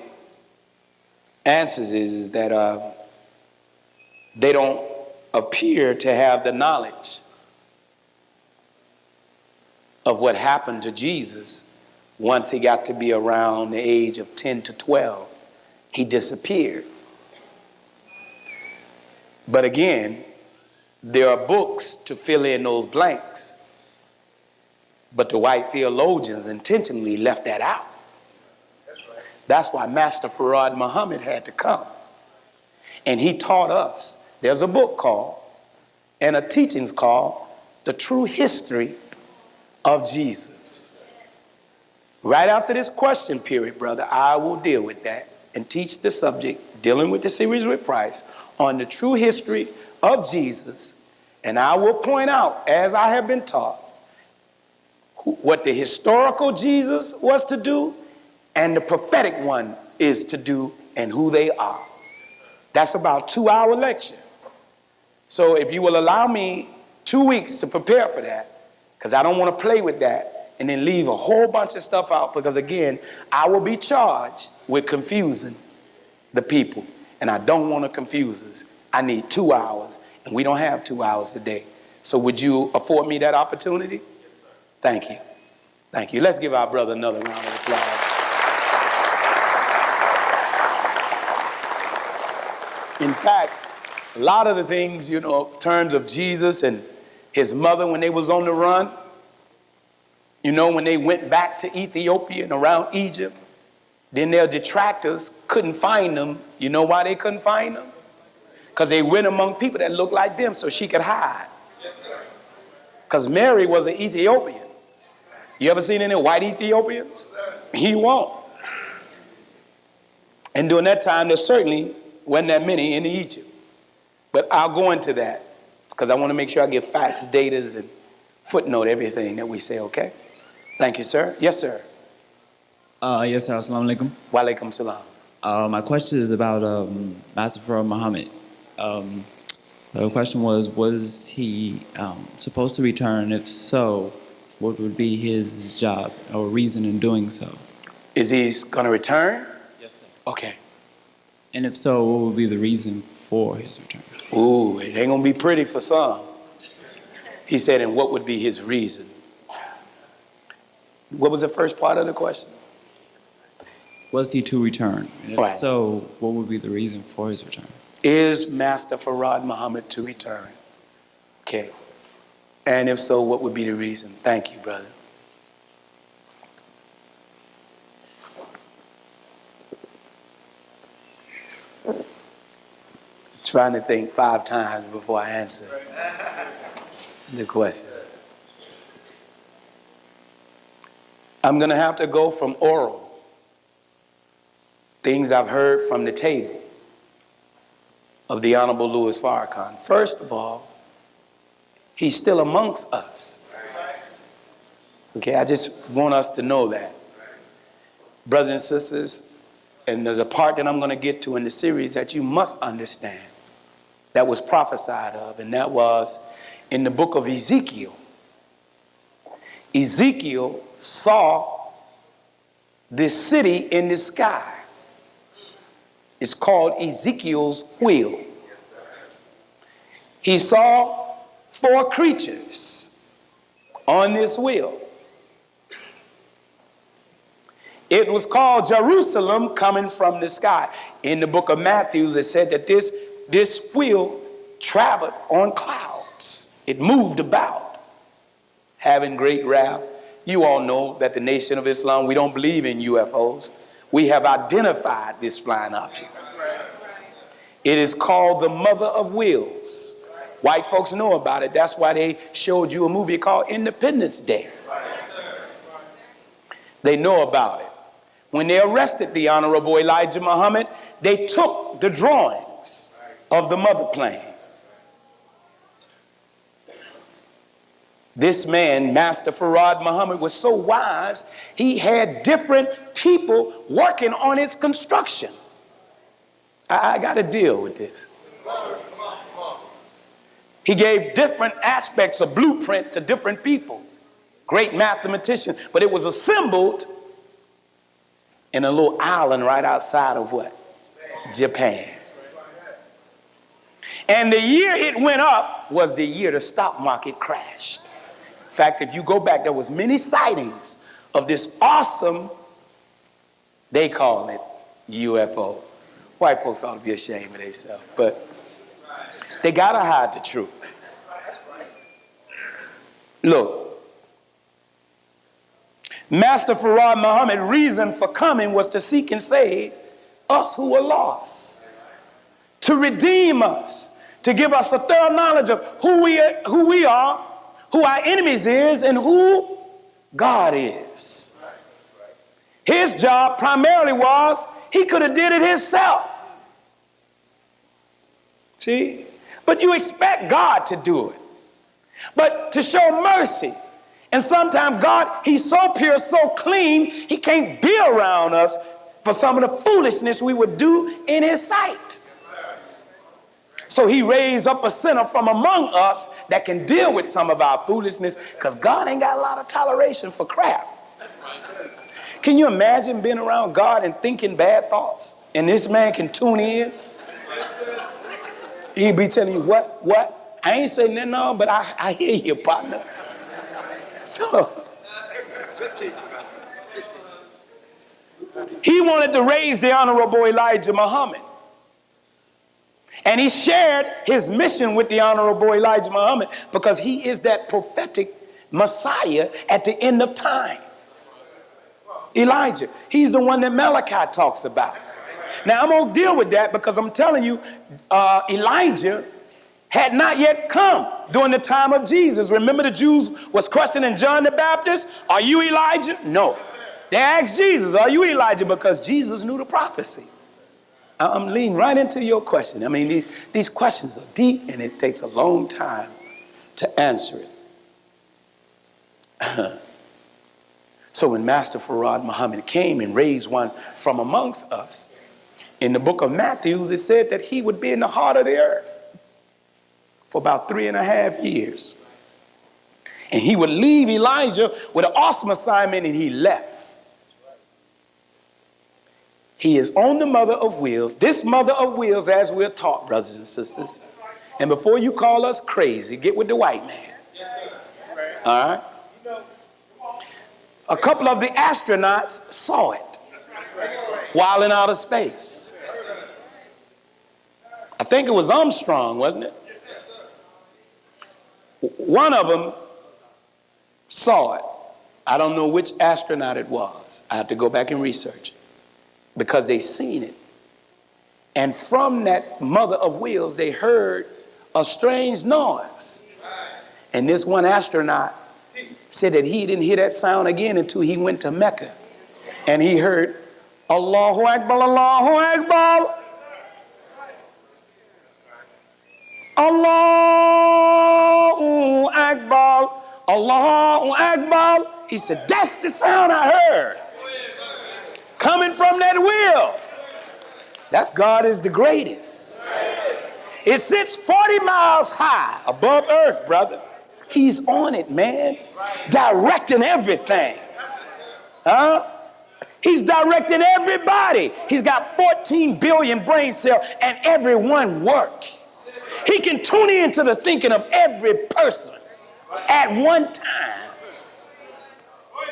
answers is that they don't appear to have the knowledge of what happened to Jesus once he got to be around the age of 10 to 12. He disappeared. But again, there are books to fill in those blanks. But the white theologians intentionally left that out. That's why Master Farad Muhammad had to come. And he taught us. There's a book called, and a teachings called, The True History of Jesus. Right after this question period, brother, I will deal with that and teach the subject, dealing with the series with Price, on the true history of Jesus. And I will point out, as I have been taught, what the historical Jesus was to do and the prophetic one is to do and who they are. That's about a 2-hour lecture. So if you will allow me 2 weeks to prepare for that, because I don't want to play with that and then leave a whole bunch of stuff out, because again, I will be charged with confusing the people, and I don't want to confuse us. I need 2 hours, and we don't have 2 hours today. So would you afford me that opportunity? Thank you. Thank you. Let's give our brother another round of applause. In fact, a lot of the things, in terms of Jesus and his mother when they was on the run, when they went back to Ethiopia and around Egypt, then their detractors couldn't find them. You know why they couldn't find them? Because they went among people that looked like them so she could hide. Because Mary was an Ethiopian. You ever seen any white Ethiopians? You won't. And during that time, there certainly wasn't that many in Egypt. But I'll go into that because I want to make sure I give facts, datas, and footnote everything that we say, okay? Thank you, sir. Yes, sir. Yes, sir. Assalamu alaikum. Wa alaikum salam. My question is about Master Prophet Muhammad. The question was he supposed to return? If so, what would be his job or reason in doing so? Is he going to return? Yes, sir. Okay. And if so, what would be the reason for his return? Ooh, it ain't going to be pretty for some. He said, and what would be his reason? What was the first part of the question? Was he to return? And if Right. so, what would be the reason for his return? Is Master Farad Muhammad to return? Okay. And if so, what would be the reason? Thank you, brother. Trying to think 5 times before I answer the question. I'm going to have to go from oral, things I've heard from the table of the Honorable Louis Farrakhan. First of all, he's still amongst us. Okay, I just want us to know that. Brothers and sisters, and there's a part that I'm going to get to in the series that you must understand that was prophesied of, and that was in the book of Ezekiel. Ezekiel saw this city in the sky. It's called Ezekiel's wheel. He saw 4 creatures on this wheel. It was called Jerusalem coming from the sky. In the book of Matthew, it said that this wheel traveled on clouds. It moved about, having great wrath. You all know that the Nation of Islam, we don't believe in UFOs. We have identified this flying object. It is called the Mother of Wheels. White folks know about it. That's why they showed you a movie called Independence Day. They know about it. When they arrested the Honorable Elijah Muhammad, they took the drawings of the mother plane. This man, Master Farad Muhammad, was so wise, he had different people working on its construction. I got to deal with this. He gave different aspects of blueprints to different people. Great mathematician, but it was assembled in a little island right outside of what? Japan. And the year it went up was the year the stock market crashed. In fact, if you go back, there was many sightings of this awesome, they call it UFO. White folks ought to be ashamed of themselves, but they gotta hide the truth. Look, Master Farad Muhammad's reason for coming was to seek and save us who were lost, to redeem us, to give us a thorough knowledge of who we are, who our enemies is, and who God is. His job primarily was, he could have did it himself. See? But you expect God to do it. But to show mercy. And sometimes God, he's so pure, so clean, he can't be around us for some of the foolishness we would do in his sight. So he raised up a sinner from among us that can deal with some of our foolishness, because God ain't got a lot of toleration for crap. Can you imagine being around God and thinking bad thoughts? And this man can tune in. He'd be telling you, what? I ain't saying nothing, no, but I hear you, partner. So he wanted to raise the Honorable Elijah Muhammad. And he shared his mission with the Honorable Elijah Muhammad because he is that prophetic Messiah at the end of time. Elijah, he's the one that Malachi talks about. Now, I'm going to deal with that because I'm telling you, Elijah had not yet come during the time of Jesus. Remember, the Jews was questioning John the Baptist, are you Elijah? No. They asked Jesus, are you Elijah? Because Jesus knew the prophecy. I'm leaning right into your question. I mean, these questions are deep and it takes a long time to answer it. So when Master Farad Muhammad came and raised one from amongst us, in the book of Matthew, it said that he would be in the heart of the earth for about 3.5 years. And he would leave Elijah with an awesome assignment, and he left. He is on the mother of wheels. This mother of wheels, as we're taught, brothers and sisters. And before you call us crazy, get with the white man. All right? A couple of the astronauts saw it while in outer space. I think it was Armstrong, wasn't it? One of them saw it. I don't know which astronaut it was. I have to go back and research it because they seen it. And from that mother of wheels, they heard a strange noise. And this one astronaut said that he didn't hear that sound again until he went to Mecca. And he heard, Allahu Akbar, Allahu Akbar. Allahu Akbar, Allahu Akbar. He said, that's the sound I heard coming from that wheel. That's God is the greatest. It sits 40 miles high above earth, brother. He's on it, man, directing everything. Huh? He's directing everybody. He's got 14 billion brain cells and everyone works. He can tune into the thinking of every person at one time.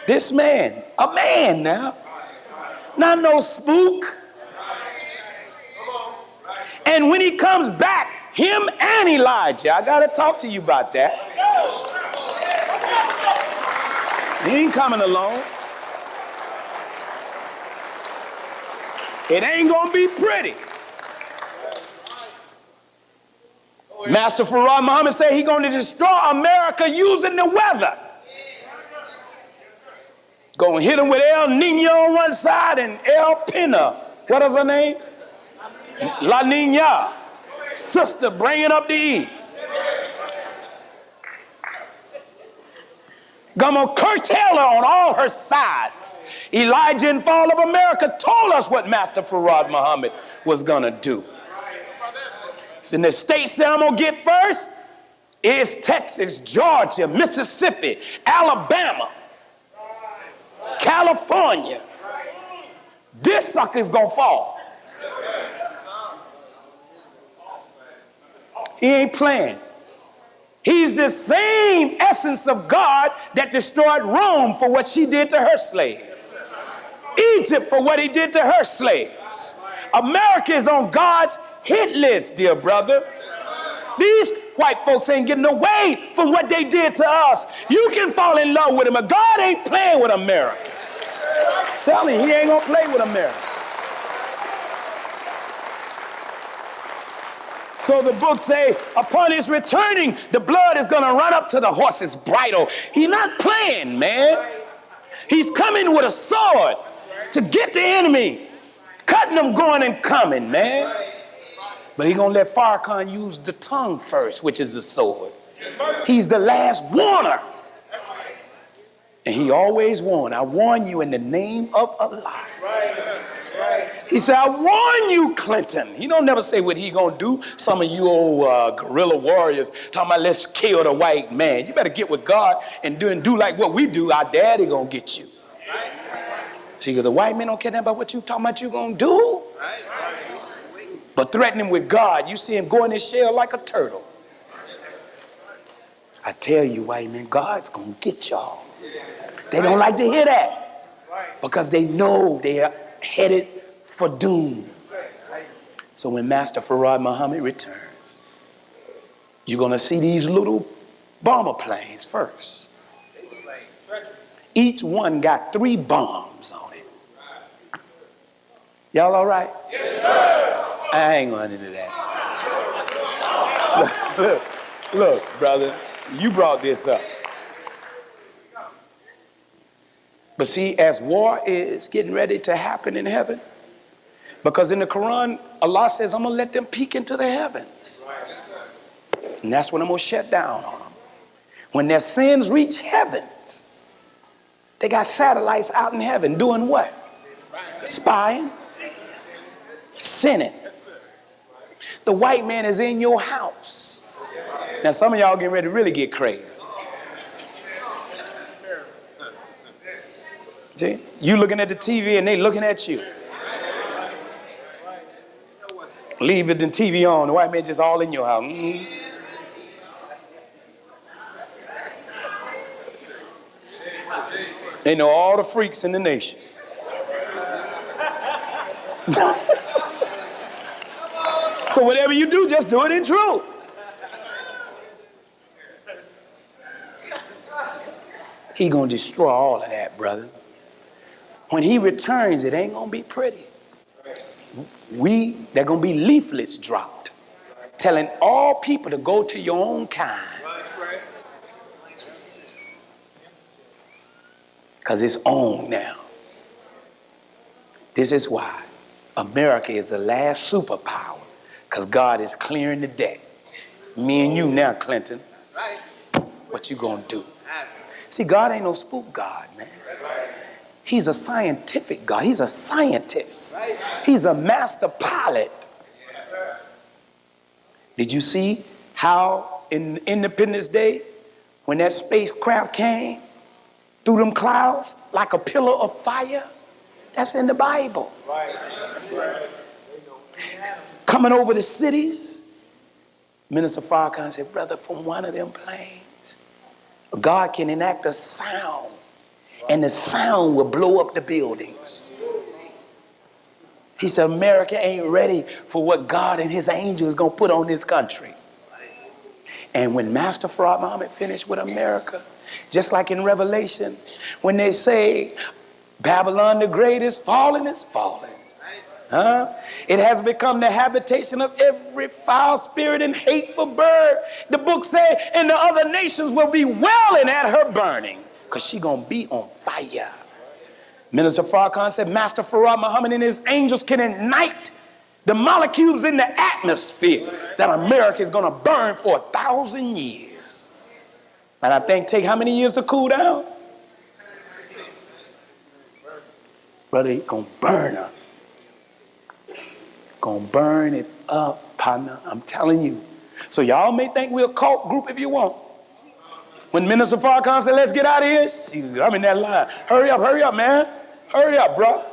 This man, a man now, not no spook. And when he comes back, him and Elijah, I got to talk to you about that. He ain't coming alone. It ain't going to be pretty. Master Farad Muhammad said he's going to destroy America using the weather. Going to hit him with El Nino on one side and El Pina. What is her name? La Nina. Sister bringing up the east. Gonna curtail her on all her sides. Elijah in Fall of America told us what Master Farad Muhammad was gonna do. So in the states that I'm gonna get first is Texas, Georgia, Mississippi, Alabama, California. This sucker's gonna fall. He ain't playing. He's the same essence of God that destroyed Rome for what she did to her slaves. Egypt for what he did to her slaves. America is on God's hit list, dear brother. These white folks ain't getting away from what they did to us. You can fall in love with him, but God ain't playing with America. Tell him he ain't gonna play with America. So the book say, upon his returning, the blood is going to run up to the horse's bridle. He's not playing, man. He's coming with a sword to get the enemy, cutting them going and coming, man. But he's going to let Farrakhan use the tongue first, which is the sword. He's the last warner. And he always warned, I warn you in the name of Allah. He said, I warn you, Clinton. He don't never say what he gonna do. Some of you old guerrilla warriors talking about let's kill the white man. You better get with God and do like what we do. Our daddy gonna get you. See, because the white man don't care nothing about what you talking about you gonna do. But threatening with God, you see him go in his shell like a turtle. I tell you, white men, God's gonna get y'all. They don't like to hear that because they know they are headed for doom. So when Master Farad Muhammad returns, you're going to see these little bomber planes first. Each one got 3 bombs on it. Y'all all right? Yes, sir. I ain't going into that. Look, brother, you brought this up. But see, as war is getting ready to happen in heaven, because in the Quran, Allah says, I'm going to let them peek into the heavens. And that's when I'm going to shut down on them. When their sins reach heavens, they got satellites out in heaven doing what? Spying, sinning. The white man is in your house. Now, some of y'all getting ready to really get crazy. See? You looking at the TV and they looking at you. Leave it the TV on. The white man just all in your house. They know all the freaks in the nation. So whatever you do, just do it in truth. He gonna destroy all of that, brother. When he returns, it ain't gonna be pretty. There gonna be leaflets dropped telling all people to go to your own kind. Because it's on now. This is why America is the last superpower, because God is clearing the deck. Me and you now, Clinton. What you gonna do? See, God ain't no spook God, man. He's a scientific God. He's a scientist. He's a master pilot. Did you see how in Independence Day, when that spacecraft came through them clouds like a pillar of fire? That's in the Bible. Coming over the cities, Minister Farrakhan said, brother, from one of them planes, God can enact a sound, and the sound will blow up the buildings. He said, America ain't ready for what God and his angels going to put on this country. And when Master Farad Muhammad finished with America, just like in Revelation, when they say, Babylon the Great is fallen, it has become the habitation of every foul spirit and hateful bird. The book says, and the other nations will be wailing at her burning, because she going to be on fire. Minister Farrakhan said, Master Farad Muhammad and his angels can ignite the molecules in the atmosphere that America is going to burn for 1,000 years. And I think take how many years to cool down? Brother, he's going to burn her. Going to burn it up, partner. I'm telling you. So y'all may think we're a cult group if you want. When Minister Farrakhan said, let's get out of here, see, I'm in that line. Hurry up, man. Hurry up, bro.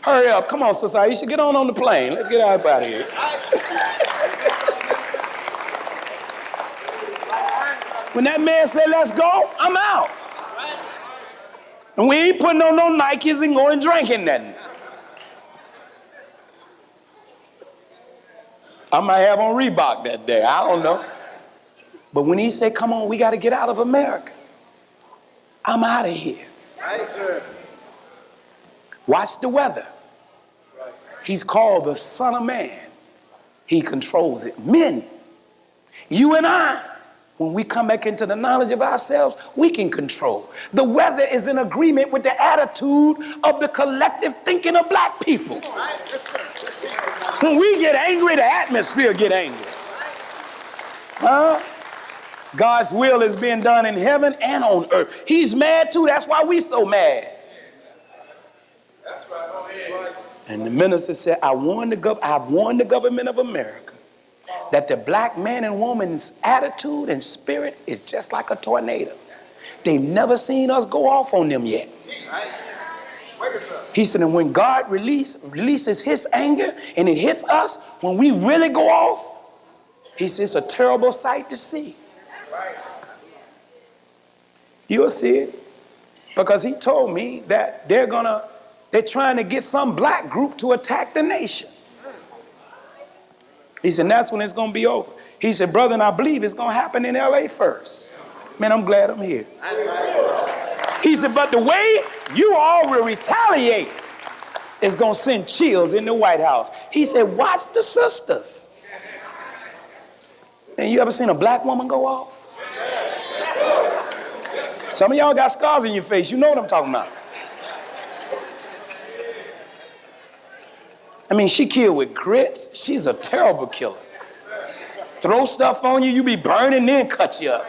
Hurry up. Come on, Sister Aisha, get on the plane. Let's get out of here. When that man said, let's go, I'm out. And we ain't putting on no Nikes and going drinking nothing. I might have on Reebok that day. I don't know. But when he said, come on, we got to get out of America, I'm out of here. Watch the weather. He's called the Son of Man. He controls it. Men, you and I, when we come back into the knowledge of ourselves, we can control. The weather is in agreement with the attitude of the collective thinking of black people. When we get angry, the atmosphere get angry. God's will is being done in heaven and on earth. He's mad too. That's why we so mad. And the minister said, I've warned the government of America that the black man and woman's attitude and spirit is just like a tornado. They've never seen us go off on them yet. He said, and when God releases his anger and it hits us, when we really go off, he says it's a terrible sight to see. You'll see it. Because he told me that they're trying to get some black group to attack the nation. He said, that's when it's going to be over. He said, brother, and I believe it's going to happen in LA first. Man, I'm glad I'm here. He said, but the way you all will retaliate is going to send chills in the White House. He said, watch the sisters. And you ever seen a black woman go off? Some of y'all got scars in your face. You know what I'm talking about. I mean, she killed with grits. She's a terrible killer. Throw stuff on you, you be burning, then cut you up.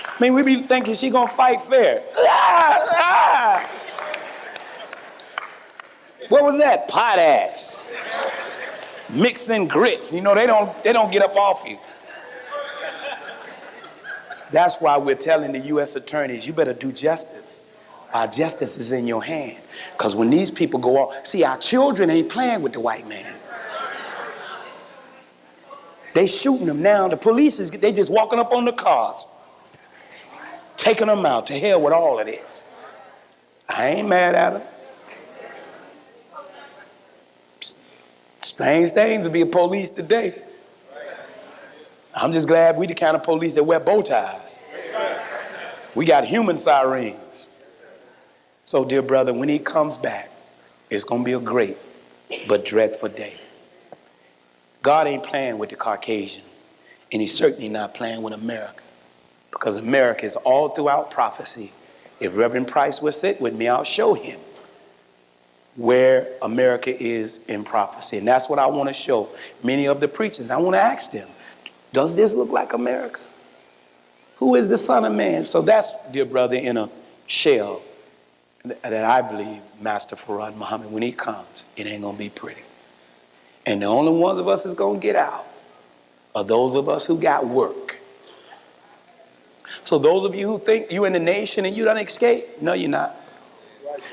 I mean, we be thinking she gonna fight fair. What was that? Pot ass. Mixing grits. You know, they don't get up off you. That's why we're telling the U.S. attorneys, you better do justice. Our justice is in your hand. Because when these people go off, see, our children ain't playing with the white man. They shooting them now. The police they just walking up on the cars, taking them out. To hell with all of this. I ain't mad at them. Strange things to be a police today. I'm just glad we the kind of police that wear bow ties. We got human sirens. So, dear brother, when he comes back, it's going to be a great but dreadful day. God ain't playing with the Caucasian, and he's certainly not playing with America, because America is all throughout prophecy. If Reverend Price will sit with me, I'll show him where America is in prophecy. And that's what I want to show many of the preachers. I want to ask them, does this look like America? Who is the Son of Man? So that's, dear brother, in a shell that I believe Master Farad Muhammad, when he comes, it ain't going to be pretty. And the only ones of us that's going to get out are those of us who got work. So those of you who think you in the nation and you don't escape, no, you're not.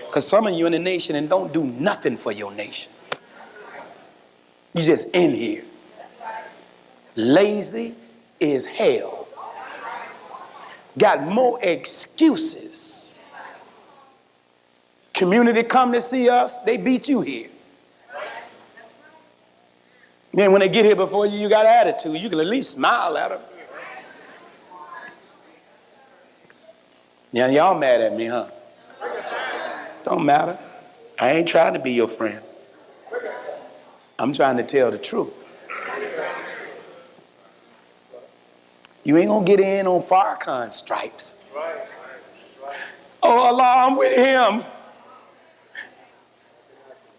Because some of you in the nation and don't do nothing for your nation. You just in here. Lazy is hell. Got more excuses. Community come to see us, they beat you here. Then when they get here before you, you got attitude. You can at least smile at them. Now y'all mad at me, huh? Don't matter. I ain't trying to be your friend. I'm trying to tell the truth. You ain't gonna get in on Farrakhan stripes. Oh Allah, I'm with him.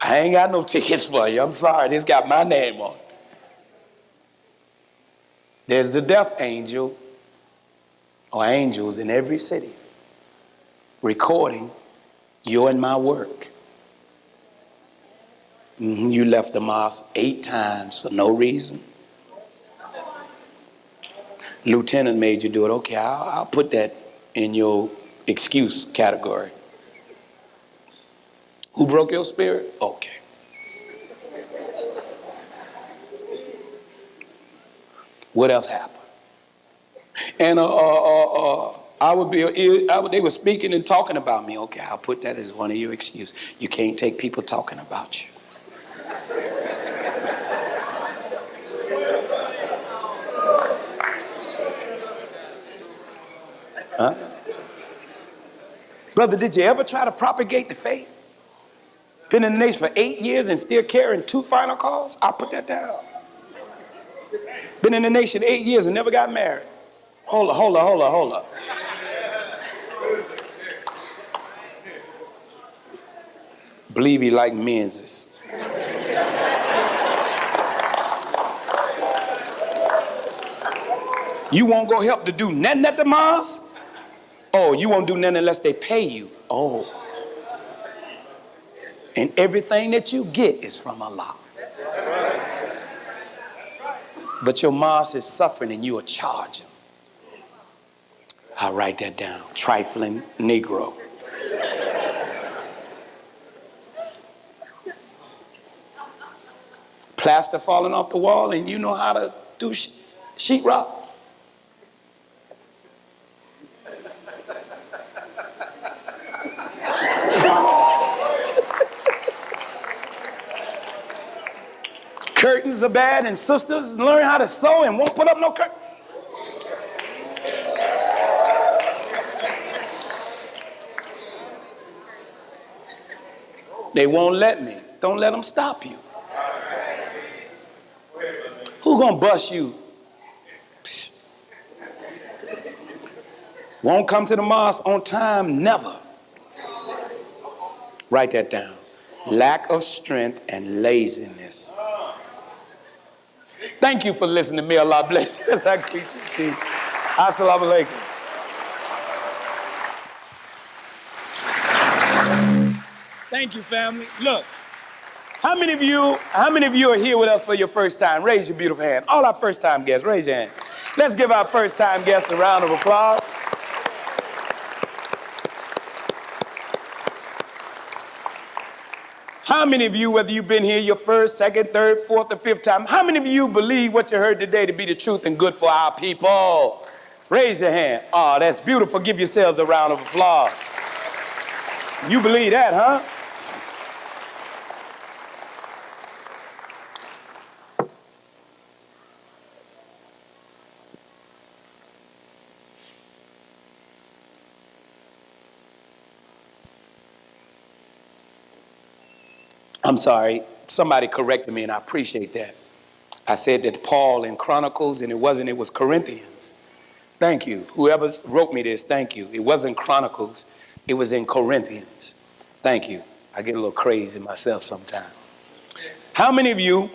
I ain't got no tickets for you. I'm sorry, this got my name on it. There's the death angel or angels in every city recording your and my work. You left the mosque 8 times for no reason. Lieutenant made you do it. Okay, I'll put that in your excuse category. Who broke your spirit? Okay. What else happened? And they were speaking and talking about me. Okay, I'll put that as one of your excuses. You can't take people talking about you. Huh? Brother, did you ever try to propagate the faith? Been in the nation for 8 years and still carrying 2 final calls? I'll put that down. Been in the nation 8 years and never got married. Hold up. Believe he like men's. You won't go help to do nothing at the mosque? Oh, you won't do nothing unless they pay you. Oh. And everything that you get is from Allah. But your mosque is suffering and you are charging. I'll write that down. Trifling Negro. Plaster falling off the wall and you know how to do sheetrock. Curtains are bad and sisters learn how to sew and won't put up no curtain. They won't let me. Don't let them stop you. Who gonna bust you? Psh. Won't come to the mosque on time, never. Write that down. Lack of strength and laziness. Thank you for listening to me. Allah bless you as I greet you. Assalamu alaikum. Thank you, family. Look, how many of you are here with us for your first time? Raise your beautiful hand. All our first time guests, raise your hand. Let's give our first time guests a round of applause. How many of you, whether you've been here your first, second, third, fourth, or fifth time, how many of you believe what you heard today to be the truth and good for our people? Raise your hand. Oh, that's beautiful. Give yourselves a round of applause. You believe that, huh? I'm sorry, somebody corrected me and I appreciate that. I said that Paul in Chronicles and it was Corinthians. Thank you. Whoever wrote me this, thank you. It wasn't Chronicles, it was in Corinthians. Thank you. I get a little crazy myself sometimes. How many of you